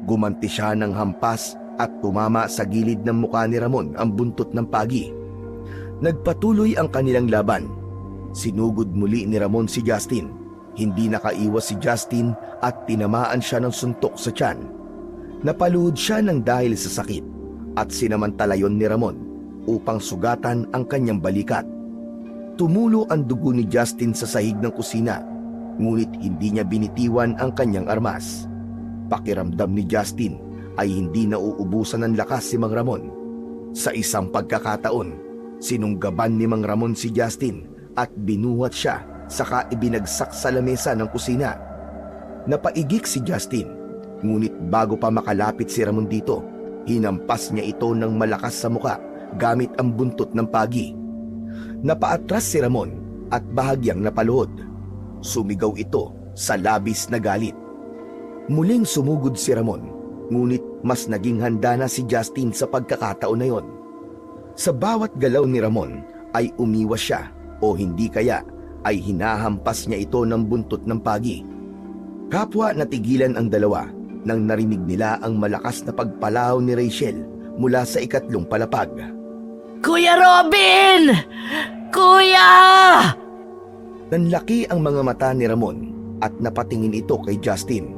gumanti siya ng hampas at tumama sa gilid ng mukha ni Ramon ang buntot ng pagi. Nagpatuloy ang kanilang laban. Sinugod muli ni Ramon si Justin. Hindi nakaiwas si Justin at tinamaan siya ng suntok sa tiyan. Napaluhod siya ng dahil sa sakit at sinamantala yon ni Ramon upang sugatan ang kanyang balikat. Tumulo ang dugo ni Justin sa sahig ng kusina, ngunit hindi niya binitiwan ang kanyang armas. Pakiramdam ni Justin ay hindi nauubusan ng lakas si Mang Ramon. Sa isang pagkakataon, sinunggaban ni Mang Ramon si Justin at binuhat siya, saka ibinagsak sa lamesa ng kusina. Napaigik si Justin, ngunit bago pa makalapit si Ramon dito, hinampas niya ito ng malakas sa muka gamit ang buntot ng pagi. Napaatras si Ramon at bahagyang napaluhod. Sumigaw ito sa labis na galit. Muling sumugod si Ramon, ngunit mas naging handa na si Justin sa pagkakataon na yon. Sa bawat galaw ni Ramon ay umiwas siya o hindi kaya ay hinahampas niya ito ng buntot ng pagi. Kapwa natigilan ang dalawa nang narinig nila ang malakas na pagpalaw ni Rachel mula sa ikatlong palapag.
Kuya Robin! Kuya!
Nanlaki ang mga mata ni Ramon at napatingin ito kay Justin.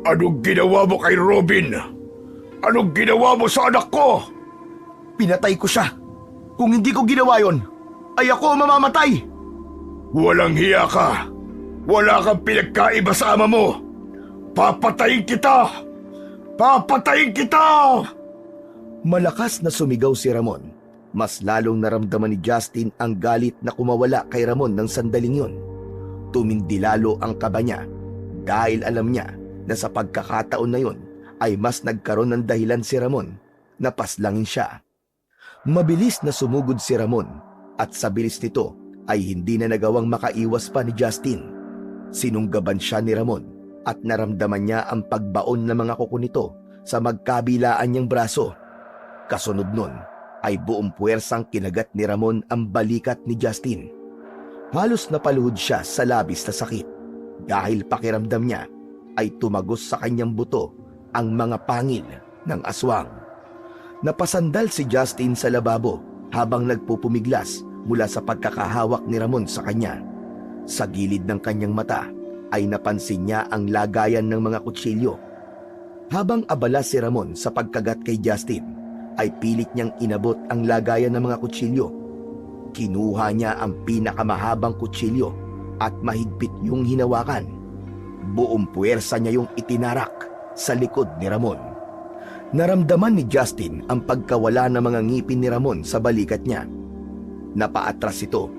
Anong ginawa mo kay Robin? Anong ginawa mo sa anak ko?
Pinatay ko siya. Kung hindi ko ginawa yon, ay ako ang mamamatay.
Walang hiya ka. Wala kang pinagkaiba sa ama mo. Papatayin kita! Papatayin kita!
Malakas na sumigaw si Ramon. Mas lalong naramdaman ni Justin ang galit na kumawala kay Ramon ng sandaling yun. Tumindi lalo ang kaba niya dahil alam niya na sa pagkakataon na yun ay mas nagkaroon ng dahilan si Ramon na paslangin siya. Mabilis na sumugod si Ramon at sa bilis nito ay hindi na nagawang makaiwas pa ni Justin. Sinunggaban siya ni Ramon at naramdaman niya ang pagbaon ng mga kuko nito sa magkabilaan niyang braso. Kasunod nun ay buong puwersang kinagat ni Ramon ang balikat ni Justin. Halos napaluhod siya sa labis na sakit dahil pakiramdam niya ay tumagos sa kanyang buto ang mga pangil ng aswang. Napasandal si Justin sa lababo habang nagpupumiglas mula sa pagkakahawak ni Ramon sa kanya. Sa gilid ng kanyang mata ay napansin niya ang lagayan ng mga kutsilyo. Habang abala si Ramon sa pagkagat kay Justin, ay pilit niyang inabot ang lagayan ng mga kutsilyo. Kinuha niya ang pinakamahabang kutsilyo at mahigpit yung hinawakan. Buong puwersa niya yung itinarak sa likod ni Ramon. Naramdaman ni Justin ang pagkawala ng mga ngipin ni Ramon sa balikat niya. Napaatras ito.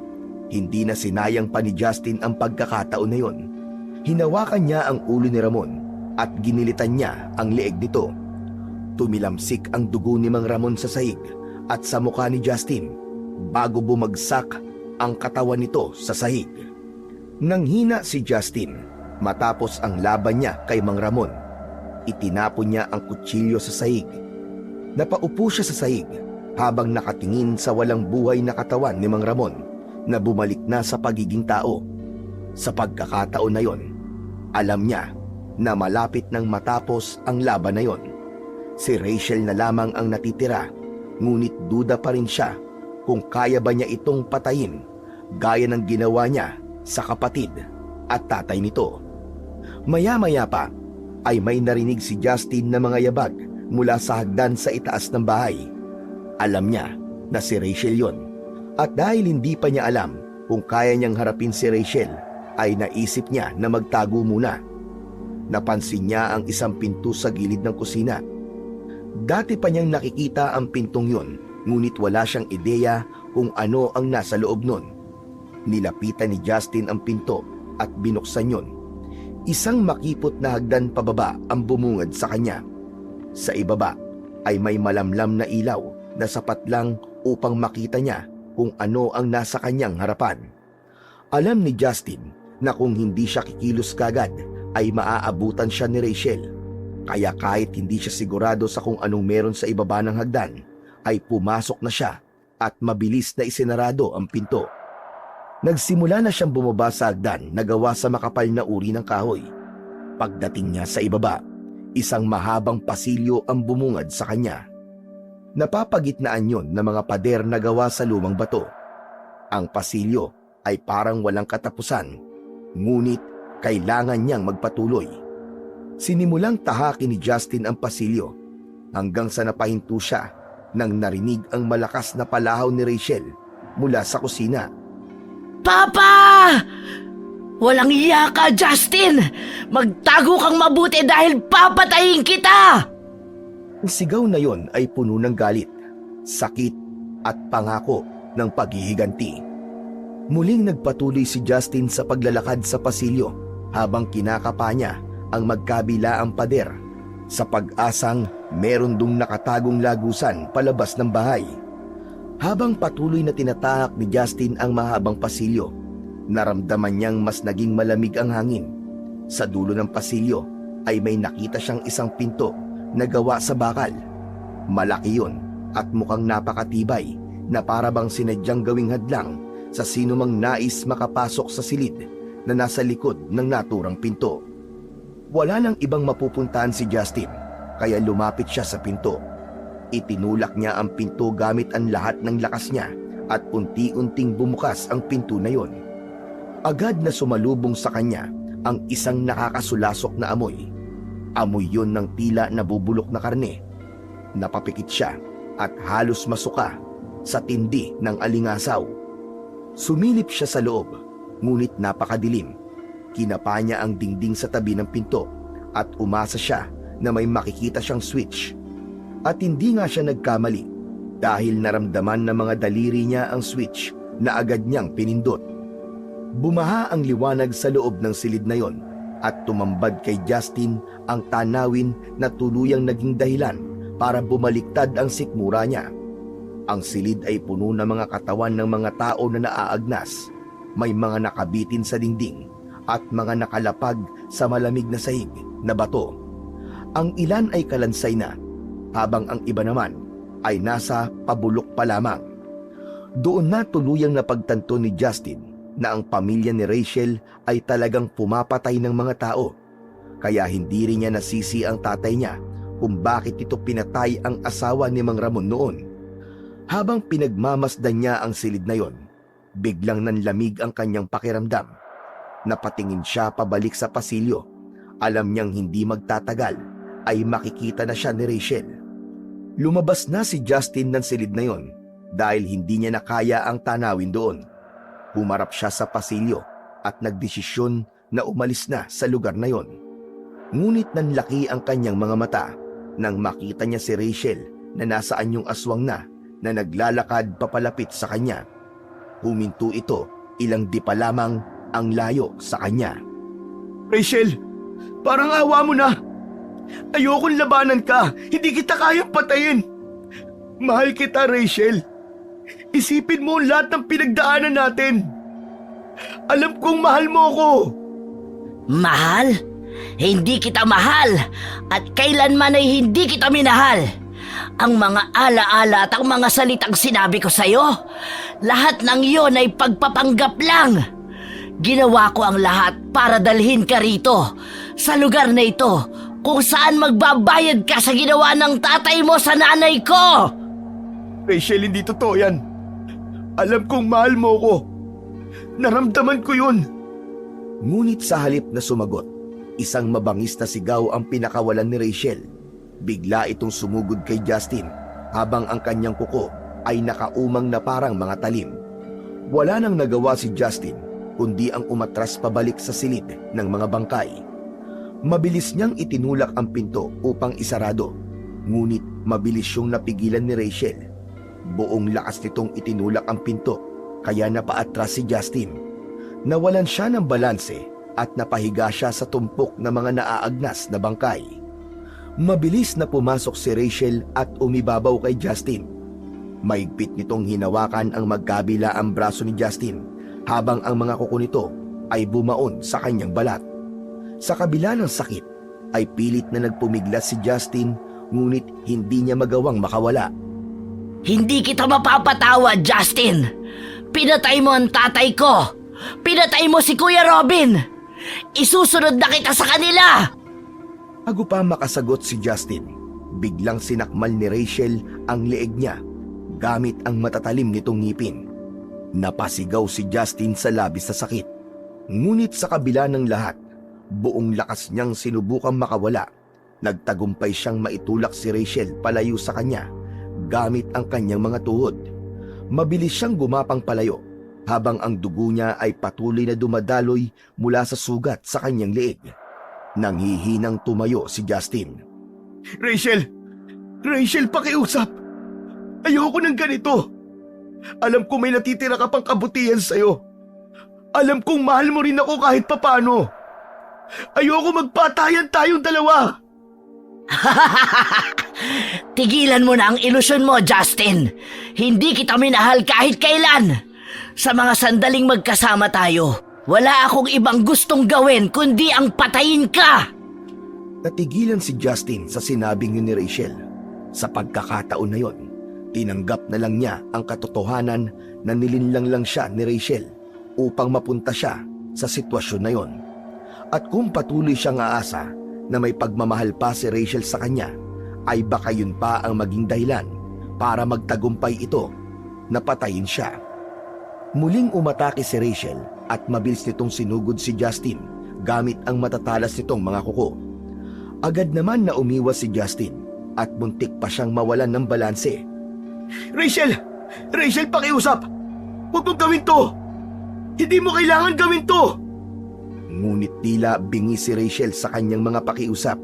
Hindi na sinayang pa ni Justin ang pagkakataon na yon. Hinawakan niya ang ulo ni Ramon at ginilitan niya ang leeg nito. Tumilamsik ang dugo ni Mang Ramon sa sahig at sa mukha ni Justin bago bumagsak ang katawan nito sa sahig. Nanghina si Justin matapos ang laban niya kay Mang Ramon. Itinapon niya ang kutsilyo sa sahig. Napaupo siya sa sahig habang nakatingin sa walang buhay na katawan ni Mang Ramon na bumalik na sa pagiging tao. Sa pagkakataon na yon, alam niya na malapit nang matapos ang laban na yon. Si Rachel na lamang ang natitira, ngunit duda pa rin siya kung kaya ba niya itong patayin gaya ng ginawa niya sa kapatid at tatay nito. Maya-maya pa ay may narinig si Justin na mga yabag mula sa hagdan sa itaas ng bahay. Alam niya na si Rachel yon. At dahil hindi pa niya alam kung kaya niyang harapin si Rachel, ay naisip niya na magtago muna. Napansin niya ang isang pinto sa gilid ng kusina. Dati pa niyang nakikita ang pintong yun, ngunit wala siyang ideya kung ano ang nasa loob nun. Nilapitan ni Justin ang pinto at binuksan yun. Isang makipot na hagdan pababa ang bumungad sa kanya. Sa ibaba ay may malamlam na ilaw na sapat lang upang makita niya kung ano ang nasa kanyang harapan. Alam ni Justin na kung hindi siya kikilos kagad ay maaabutan siya ni Rachel. Kaya kahit hindi siya sigurado sa kung anong meron sa ibaba ng hagdan, ay pumasok na siya at mabilis na isinarado ang pinto. Nagsimula na siyang bumaba sa hagdan na gawa sa makapal na uri ng kahoy. Pagdating niya sa ibaba, isang mahabang pasilyo ang bumungad sa kanya. Napapagitnaan yon ng mga pader na gawa sa lumang bato. Ang pasilyo ay parang walang katapusan, ngunit kailangan niyang magpatuloy. Sinimulang tahakin ni Justin ang pasilyo hanggang sa napahinto siya nang narinig ang malakas na palahaw ni Rachel mula sa kusina.
Papa! Walang iya ka, Justin! Magtago kang mabuti dahil papatayin kita!
Ang sigaw na yon ay puno ng galit, sakit at pangako ng paghihiganti. Muling nagpatuloy si Justin sa paglalakad sa pasilyo habang kinakapa niya ang magkabilaang pader sa pag-asang meron dong nakatagong lagusan palabas ng bahay. Habang patuloy na tinatahak ni Justin ang mahabang pasilyo, naramdaman niyang mas naging malamig ang hangin. Sa dulo ng pasilyo ay may nakita siyang isang pinto na gawa sa bakal. Malaki yun at mukhang napakatibay na para bang sinadyang gawing hadlang sa sinumang nais makapasok sa silid na nasa likod ng naturang pinto. Wala nang ibang mapupuntahan si Justin, kaya lumapit siya sa pinto. Itinulak niya ang pinto gamit ang lahat ng lakas niya at unti-unting bumukas ang pinto na yon. Agad na sumalubong sa kanya ang isang nakakasulasok na amoy. Amoy yon ng tila nabubulok na karne. Napapikit siya at halos masuka sa tindi ng alingasaw. Sumilip siya sa loob, ngunit napakadilim. Kinapa niya ang dingding sa tabi ng pinto at umasa siya na may makikita siyang switch. At hindi nga siya nagkamali dahil naramdaman ng mga daliri niya ang switch na agad niyang pinindot. Bumaha ang liwanag sa loob ng silid na yon at tumambad kay Justin ang tanawin na tuluyang naging dahilan para bumaliktad ang sikmura niya. Ang silid ay puno ng mga katawan ng mga tao na naaagnas. May mga nakabitin sa dingding at mga nakalapag sa malamig na sahig na bato. Ang ilan ay kalansay na, habang ang iba naman ay nasa pabulok pa lamang. Doon na tuluyang napagtanto ni Justin na ang pamilya ni Rachel ay talagang pumapatay ng mga tao, kaya hindi rin niya nasisi ang tatay niya kung bakit ito pinatay ang asawa ni Mang Ramon noon. Habang pinagmamasdan niya ang silid na yon, biglang nanlamig ang kanyang pakiramdam. Napatingin siya pabalik sa pasilyo. Alam niyang hindi magtatagal ay makikita na siya ni Rachel. Lumabas na si Justin ng silid na yon dahil hindi niya nakaya ang tanawin doon. Humarap siya sa pasilyo at nagdesisyon na umalis na sa lugar na yon. Ngunit nanlaki ang kanyang mga mata nang makita niya si Rachel na nasa anyong aswang na naglalakad papalapit sa kanya. Huminto ito ilang di pa lamang ang layo sa kanya.
Rachel, parang awa mo na. Ayokong labanan ka. Hindi kita kayang patayin. Mahal kita, Rachel. Isipin mo ang lahat ng pinagdaanan natin. Alam kong mahal mo ako.
Mahal? Hindi kita mahal at kailanman ay hindi kita minahal. Ang mga alaala at ang mga salitang sinabi ko sa'yo, lahat ng iyon ay pagpapanggap lang. Ginawa ko ang lahat para dalhin ka rito, sa lugar na ito, kung saan magbabayad ka sa ginawa ng tatay mo sa nanay ko.
Rachel, hindi totoo yan. Alam kong mahal mo ko. Naramdaman ko yun.
Ngunit sa halip na sumagot, isang mabangis na sigaw ang pinakawalan ni Rachel. Bigla itong sumugod kay Justin habang ang kanyang kuko ay nakaumang na parang mga talim. Wala nang nagawa si Justin kundi ang umatras pabalik sa silid ng mga bangkay. Mabilis niyang itinulak ang pinto upang isarado. Ngunit mabilis siyang napigilan ni Rachel. Buong lakas nitong itinulak ang pinto, kaya napaatras si Justin. Nawalan siya ng balanse at napahiga siya sa tumpok ng mga naaagnas na bangkay. Mabilis na pumasok si Rachel at umibabaw kay Justin. Maigpit nitong hinawakan ang magkabila ang braso ni Justin habang ang mga kuko nito ay bumaon sa kanyang balat. Sa kabila ng sakit ay pilit na nagpumiglas si Justin, ngunit hindi niya magawang makawala.
Hindi kita mapapatawad, Justin! Pinatay mo ang tatay ko! Pinatay mo si Kuya Robin! Isusunod na kita sa kanila!
Bago pa makasagot si Justin, biglang sinakmal ni Rachel ang leeg niya gamit ang matatalim nitong ngipin. Napasigaw si Justin sa labis na sakit. Ngunit sa kabila ng lahat, buong lakas niyang sinubukang makawala. Nagtagumpay siyang maitulak si Rachel palayo sa kanya gamit ang kanyang mga tuhod. Mabilis siyang gumapang palayo habang ang dugo niya ay patuloy na dumadaloy mula sa sugat sa kanyang leeg. Nanghihinang tumayo si Justin. Rachel! Rachel, pakiusap! Ayoko ng ganito! Alam ko may natitira ka pang kabutihan sa'yo. Alam kong mahal mo rin ako kahit papano. Ayoko magpatayan tayong dalawa!
Tigilan mo na ang ilusyon mo, Justin! Hindi kita minahal kahit kailan! Sa mga sandaling magkasama tayo, wala akong ibang gustong gawin kundi ang patayin ka!
Natigilan si Justin sa sinabing yun ni Rachel. Sa pagkakataon na yon, tinanggap na lang niya ang katotohanan na nilinlang lang siya ni Rachel upang mapunta siya sa sitwasyon na yon. At kung patuloy siyang aasa na may pagmamahal pa si Rachel sa kanya, ay baka yun pa ang maging dahilan para magtagumpay ito na patayin siya. Muling umatake si Rachel at mabilis nitong sinugod si Justin gamit ang matatalas nitong mga kuko. Agad naman na umiwas si Justin at muntik pa siyang mawalan ng balanse. Rachel! Rachel, pakiusap! Huwag mong gawin to! Hindi mo kailangan gawin to! Ngunit tila bingi si Rachel sa kanyang mga pakiusap.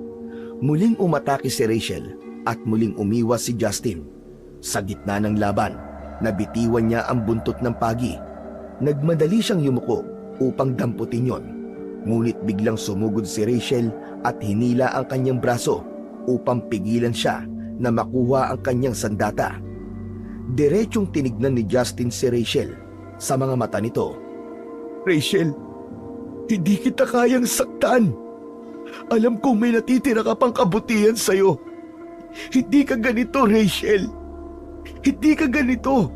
Muling umatake si Rachel at muling umiwas si Justin. Sa gitna ng laban, nabitiwan niya ang buntot ng pagi. Nagmadali siyang yumuko upang damputin yon. Ngunit biglang sumugod si Rachel at hinila ang kanyang braso upang pigilan siya na makuha ang kanyang sandata. Diretsong tinignan ni Justin si Rachel. Sa mga mata nito, Rachel, hindi kita kayang saktan. Alam kong may natitira ka pang kabutihan sa'yo. Hindi ka ganito, Rachel. Hindi ka ganito.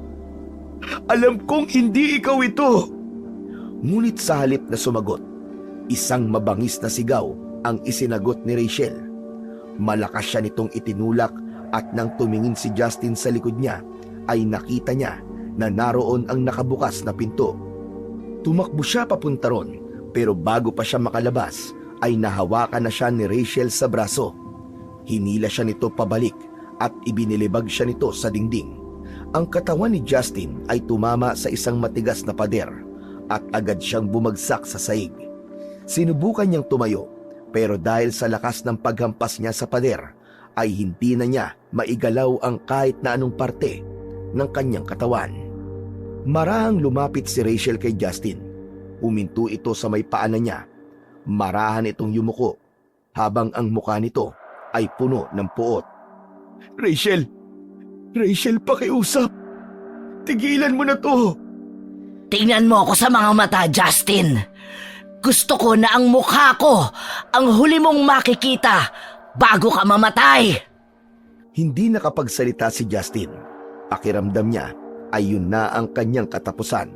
Alam kong hindi ikaw ito. Ngunit sa halip na sumagot, isang mabangis na sigaw ang isinagot ni Rachel. Malakas siya nitong itinulak at nang tumingin si Justin sa likod niya, ay nakita niya na naroon ang nakabukas na pinto. Tumakbo siya papunta ron, pero bago pa siya makalabas, ay nahawakan na siya ni Rachel sa braso. Hinila siya nito pabalik at ibinilibag siya nito sa dingding. Ang katawan ni Justin ay tumama sa isang matigas na pader at agad siyang bumagsak sa sahig. Sinubukan niyang tumayo, pero dahil sa lakas ng paghampas niya sa pader, ay hindi na niya maigalaw ang kahit na anong parte ng kanyang katawan. Marahang lumapit si Rachel kay Justin. Huminto ito sa may paanan niya. Marahan itong yumuko habang ang mukha nito ay puno ng puot. Rachel! Rachel, pakiusap! Tigilan mo na to!
Tingnan mo ako sa mga mata, Justin! Gusto ko na ang mukha ko ang huli mong makikita bago ka mamatay!
Hindi nakapagsalita si Justin. Pakiramdam niya ay yun na ang kanyang katapusan.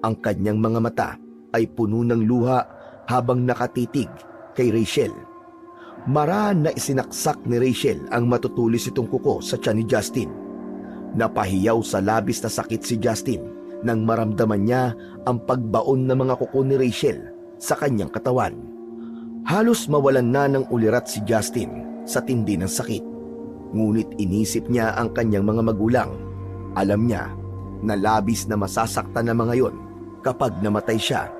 Ang kanyang mga mata ay puno ng luha habang nakatitig kay Rachel. Marahan na isinaksak ni Rachel ang matutulis itong kuko sa tiyan ni Justin. Napahiyaw sa labis na sakit si Justin nang maramdaman niya ang pagbaon ng mga kuko ni Rachel sa kanyang katawan. Halos mawalan na ng ulirat si Justin sa tindi ng sakit. Ngunit inisip niya ang kanyang mga magulang. Alam niya na labis na masasaktan ng mga yon kapag namatay siya.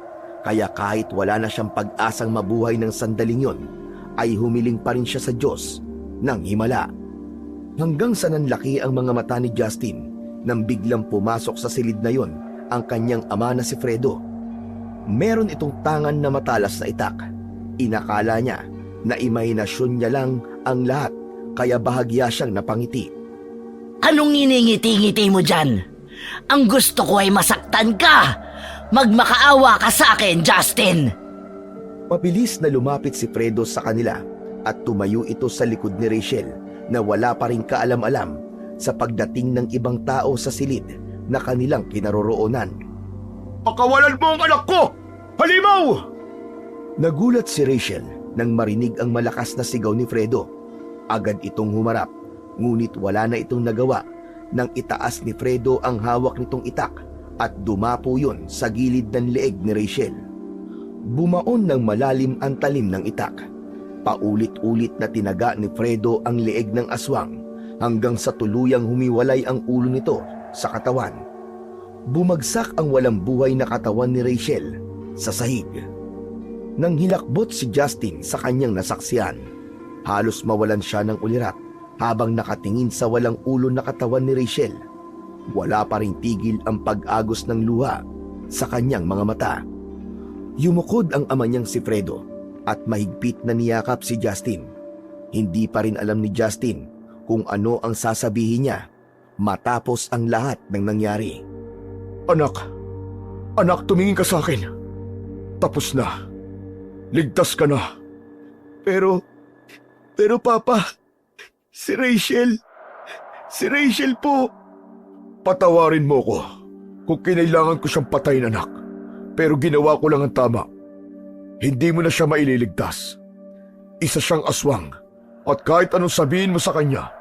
Kaya kahit wala na siyang pag-asang mabuhay ng sandaling yon, ay humiling pa rin siya sa Diyos ng himala. Hanggang sa nanlaki ang mga mata ni Justin nang biglang pumasok sa silid na yon ang kanyang ama na si Fredo. Meron itong tangan na matalas na itak. Inakala niya na imahinasyon niya lang ang lahat kaya bahagya siyang napangiti.
Anong iningiti-ngiti mo dyan? Ang gusto ko ay masaktan ka! Magmakaawa ka sa akin, Justin!
Mabilis na lumapit si Fredo sa kanila at tumayo ito sa likod ni Rachel na wala pa rin kaalam-alam sa pagdating ng ibang tao sa silid na kanilang kinaroroonan.
Pakawalan mo ang anak ko! Halimaw!
Nagulat si Rachel nang marinig ang malakas na sigaw ni Fredo. Agad itong humarap, ngunit wala na itong nagawa nang itaas ni Fredo ang hawak nitong itak at dumapo yun sa gilid ng leeg ni Rachel. Bumaon ng malalim ang talim ng itak. Paulit-ulit na tinaga ni Fredo ang leeg ng aswang hanggang sa tuluyang humiwalay ang ulo nito sa katawan. Bumagsak ang walang buhay na katawan ni Rachel sa sahig. Nang hilakbot si Justin sa kanyang nasaksihan, halos mawalan siya ng ulirat habang nakatingin sa walang ulo na katawan ni Rachel. Wala pa ring tigil ang pag-agos ng luha sa kanyang mga mata. Yumukod ang ama niyang si Fredo at mahigpit na niyakap si Justin. Hindi pa rin alam ni Justin kung ano ang sasabihin niya matapos ang lahat ng nangyari.
Anak, tumingin ka sa akin. Tapos na. Ligtas ka na.
Pero Papa, si Rachel po.
Patawarin mo ko kung kinailangan ko siyang patayin, anak. Pero ginawa ko lang ang tama. Hindi mo na siya maililigtas. Isa siyang aswang at kahit anong sabihin mo sa kanya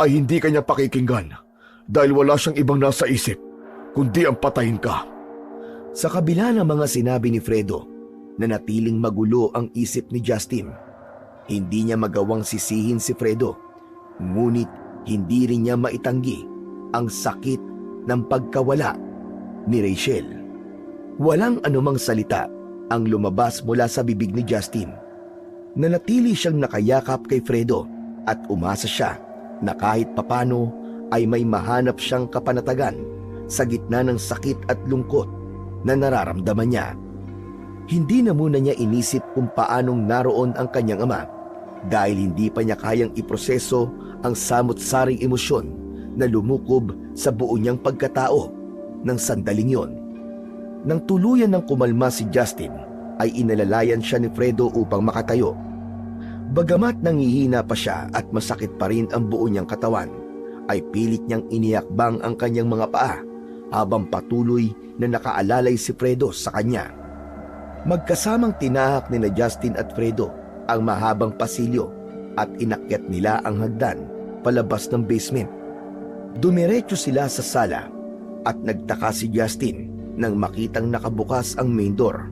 ay hindi kanya pakikinggan dahil wala siyang ibang nasa isip kundi ang patayin ka.
Sa kabila ng mga sinabi ni Fredo, nanatiling magulo ang isip ni Justin. Hindi niya magawang sisihin si Fredo, ngunit hindi rin niya maitanggi ang sakit ng pagkawala ni Rachel. Walang anumang salita ang lumabas mula sa bibig ni Justin. Nanatili siyang nakayakap kay Fredo at umasa siya na kahit papano ay may mahanap siyang kapanatagan sa gitna ng sakit at lungkot na nararamdaman niya. Hindi na muna niya inisip kung paanong naroon ang kanyang ama dahil hindi pa niya kayang iproseso ang samot-saring emosyon na lumukob sa buo niyang pagkatao ng sandaling yon. Nang tuluyan ng kumalma si Justin, ay inalalayan siya ni Fredo upang makatayo. Bagamat nangihina pa siya at masakit pa rin ang buo niyang katawan, ay pilit niyang iniyakbang ang kanyang mga paa habang patuloy na nakaalalay si Fredo sa kanya. Magkasamang tinahak ni na Justin at Fredo ang mahabang pasilyo at inakyat nila ang hagdan palabas ng basement. Dumiretso sila sa sala at nagtaka si Justin nang makitang nakabukas ang main door.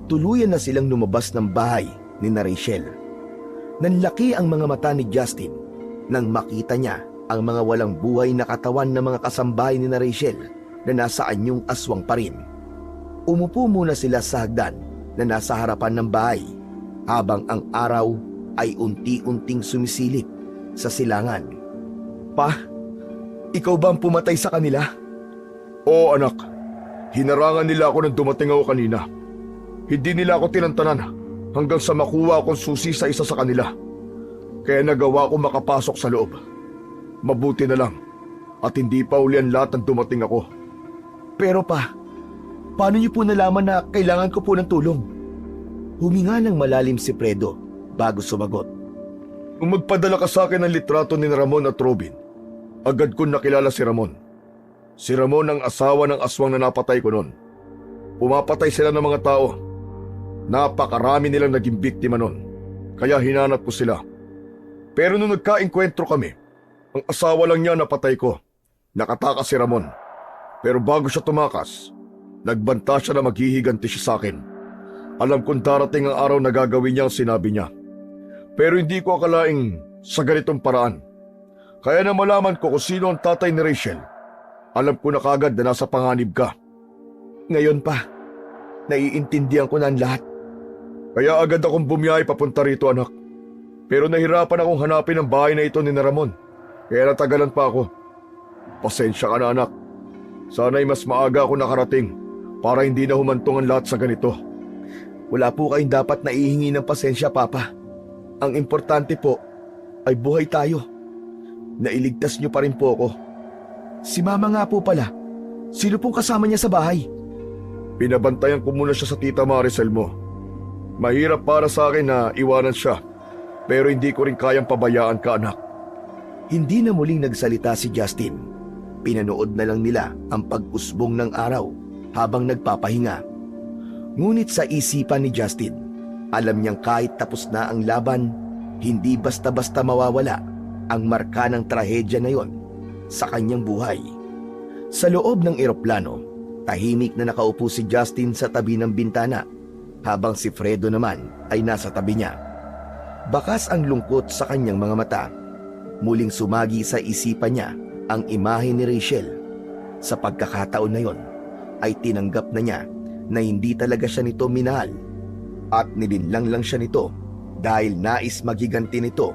Tuluyan na silang lumabas ng bahay ni na Rachel. Nanlaki ang mga mata ni Justin nang makita niya ang mga walang buhay na katawan ng mga kasambahay ni na Rachel na nasa anyong aswang pa rin. Umupo muna sila sa hagdan na nasa harapan ng bahay habang ang araw ay unti-unting sumisilip sa silangan.
Pa, ikaw ba ang pumatay sa kanila? Oo, anak. Hinarangan nila ako nang dumating ako kanina. Hindi nila ako tinantanan hanggang sa makuha akong susi sa isa sa kanila. Kaya nagawa ko makapasok sa loob. Mabuti na lang at hindi pa uli ang lahat ng dumating ako.
Pero pa, paano niyo po nalaman na kailangan ko po ng tulong? Huminga ng malalim si Fredo bago sumagot.
Nung magpadala ka sa akin ng litrato ni Ramon at Robin, agad ko nakilala si Ramon. Si Ramon ang asawa ng aswang na napatay ko noon. Pumapatay sila ng mga tao. Napakarami nilang naging biktima noon, kaya hinanap ko sila. Pero nung nagkaengkwentro kami, ang asawa lang niya napatay ko. Nakatakas si Ramon. Pero bago siya tumakas, nagbanta siya na maghihiganti siya sa akin. Alam kong darating ang araw na gagawin niya ang sinabi niya. Pero hindi ko akalaing sa ganitong paraan. Kaya na malaman ko kung sino ang tatay ni Rachel, alam ko na kagad na nasa panganib ka.
Ngayon pa, naiintindihan ko na ang lahat.
Kaya agad akong bumiyahe papunta rito, anak. Pero nahirapan akong hanapin ang bahay na ito ni Ramon. Kaya natagalan pa ako. Pasensya ka na anak. Sana'y mas maaga ako nakarating para hindi na humantong ang lahat sa ganito.
Wala po kayong dapat na ihingi ng pasensya, Papa. Ang importante po ay buhay tayo. Nailigtas niyo pa rin po ako. Si Mama nga po pala. Sino pong kasama niya sa bahay?
Pinabantayan ko muna siya sa tita Maricel mo. Mahirap para sa akin na iwanan siya, pero hindi ko rin kayang pabayaan ka anak.
Hindi na muling nagsalita si Justin. Pinanood na lang nila ang pag-usbong ng araw habang nagpapahinga. Ngunit sa isipan ni Justin, alam niyang kahit tapos na ang laban, hindi basta-basta mawawala ang marka ng trahedya na yon sa kanyang buhay. Sa loob ng eroplano, tahimik na nakaupo si Justin sa tabi ng bintana habang si Fredo naman ay nasa tabi niya. Bakas ang lungkot sa kanyang mga mata. Muling sumagi sa isipan niya ang imahe ni Rachel. Sa pagkakataon na yon, ay tinanggap na niya na hindi talaga siya nito minahal at nilinlang lang siya nito dahil nais magiganti nito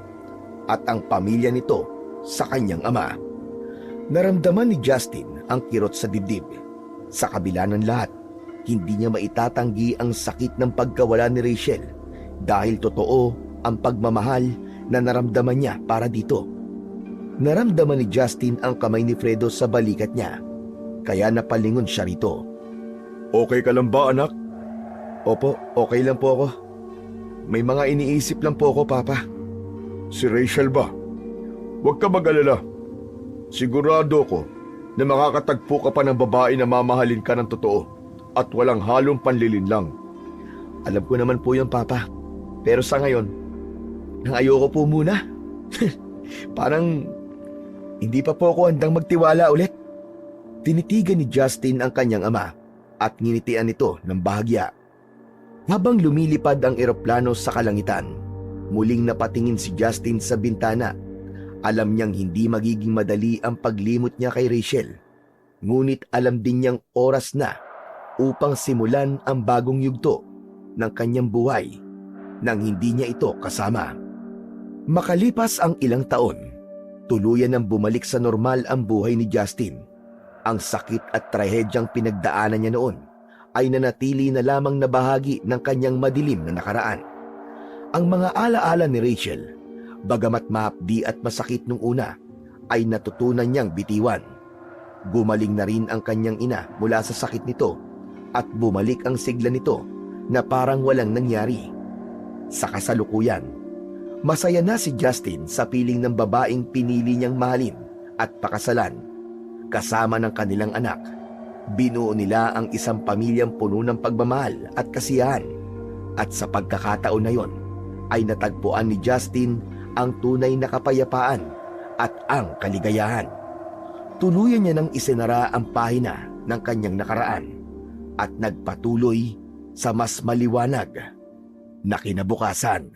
at ang pamilya nito sa kanyang ama. Naramdaman ni Justin ang kirot sa dibdib. Sa kabila ng lahat, hindi niya maitatanggi ang sakit ng pagkawala ni Rachel dahil totoo ang pagmamahal na naramdaman niya para dito. Naramdaman ni Justin ang kamay ni Fredo sa balikat niya, kaya napalingon siya rito.
Okay ka lang ba anak?
Opo, okay lang po ako. May mga iniisip lang po ako, Papa.
Si Rachel ba? Huwag ka mag-alala. Sigurado ko na makakatagpo ka pa ng babae na mamahalin ka ng totoo at walang halong panlilinlang.
Alam ko naman po yun, Papa. Pero sa ngayon, nang ayoko po muna. Parang hindi pa po ako handang magtiwala ulit. Tinitigan ni Justin ang kanyang ama at nginitian ito ng bahagya. Habang lumilipad ang eroplano sa kalangitan, muling napatingin si Justin sa bintana. Alam niyang hindi magiging madali ang paglimot niya kay Rachel. Ngunit alam din niyang oras na upang simulan ang bagong yugto ng kanyang buhay nang hindi niya ito kasama. Makalipas ang ilang taon, tuluyan nang bumalik sa normal ang buhay ni Justin. Ang sakit at trahedyang pinagdaanan niya noon ay nanatili na lamang na bahagi ng kanyang madilim na nakaraan. Ang mga alaala ni Rachel, bagamat mahapdi at masakit nung una, ay natutunan niyang bitiwan. Gumaling na rin ang kanyang ina mula sa sakit nito at bumalik ang sigla nito na parang walang nangyari. Sa kasalukuyan, masaya na si Justin sa piling ng babaeng pinili niyang mahalin at pakasalan. Kasama ng kanilang anak, binuo nila ang isang pamilyang puno ng pagmamahal at kasiyahan. At sa pagkakataon na yon, ay natagpuan ni Justin ang tunay na kapayapaan at ang kaligayahan. Tuluyan niya nang isinara ang pahina ng kanyang nakaraan at nagpatuloy sa mas maliwanag na kinabukasan.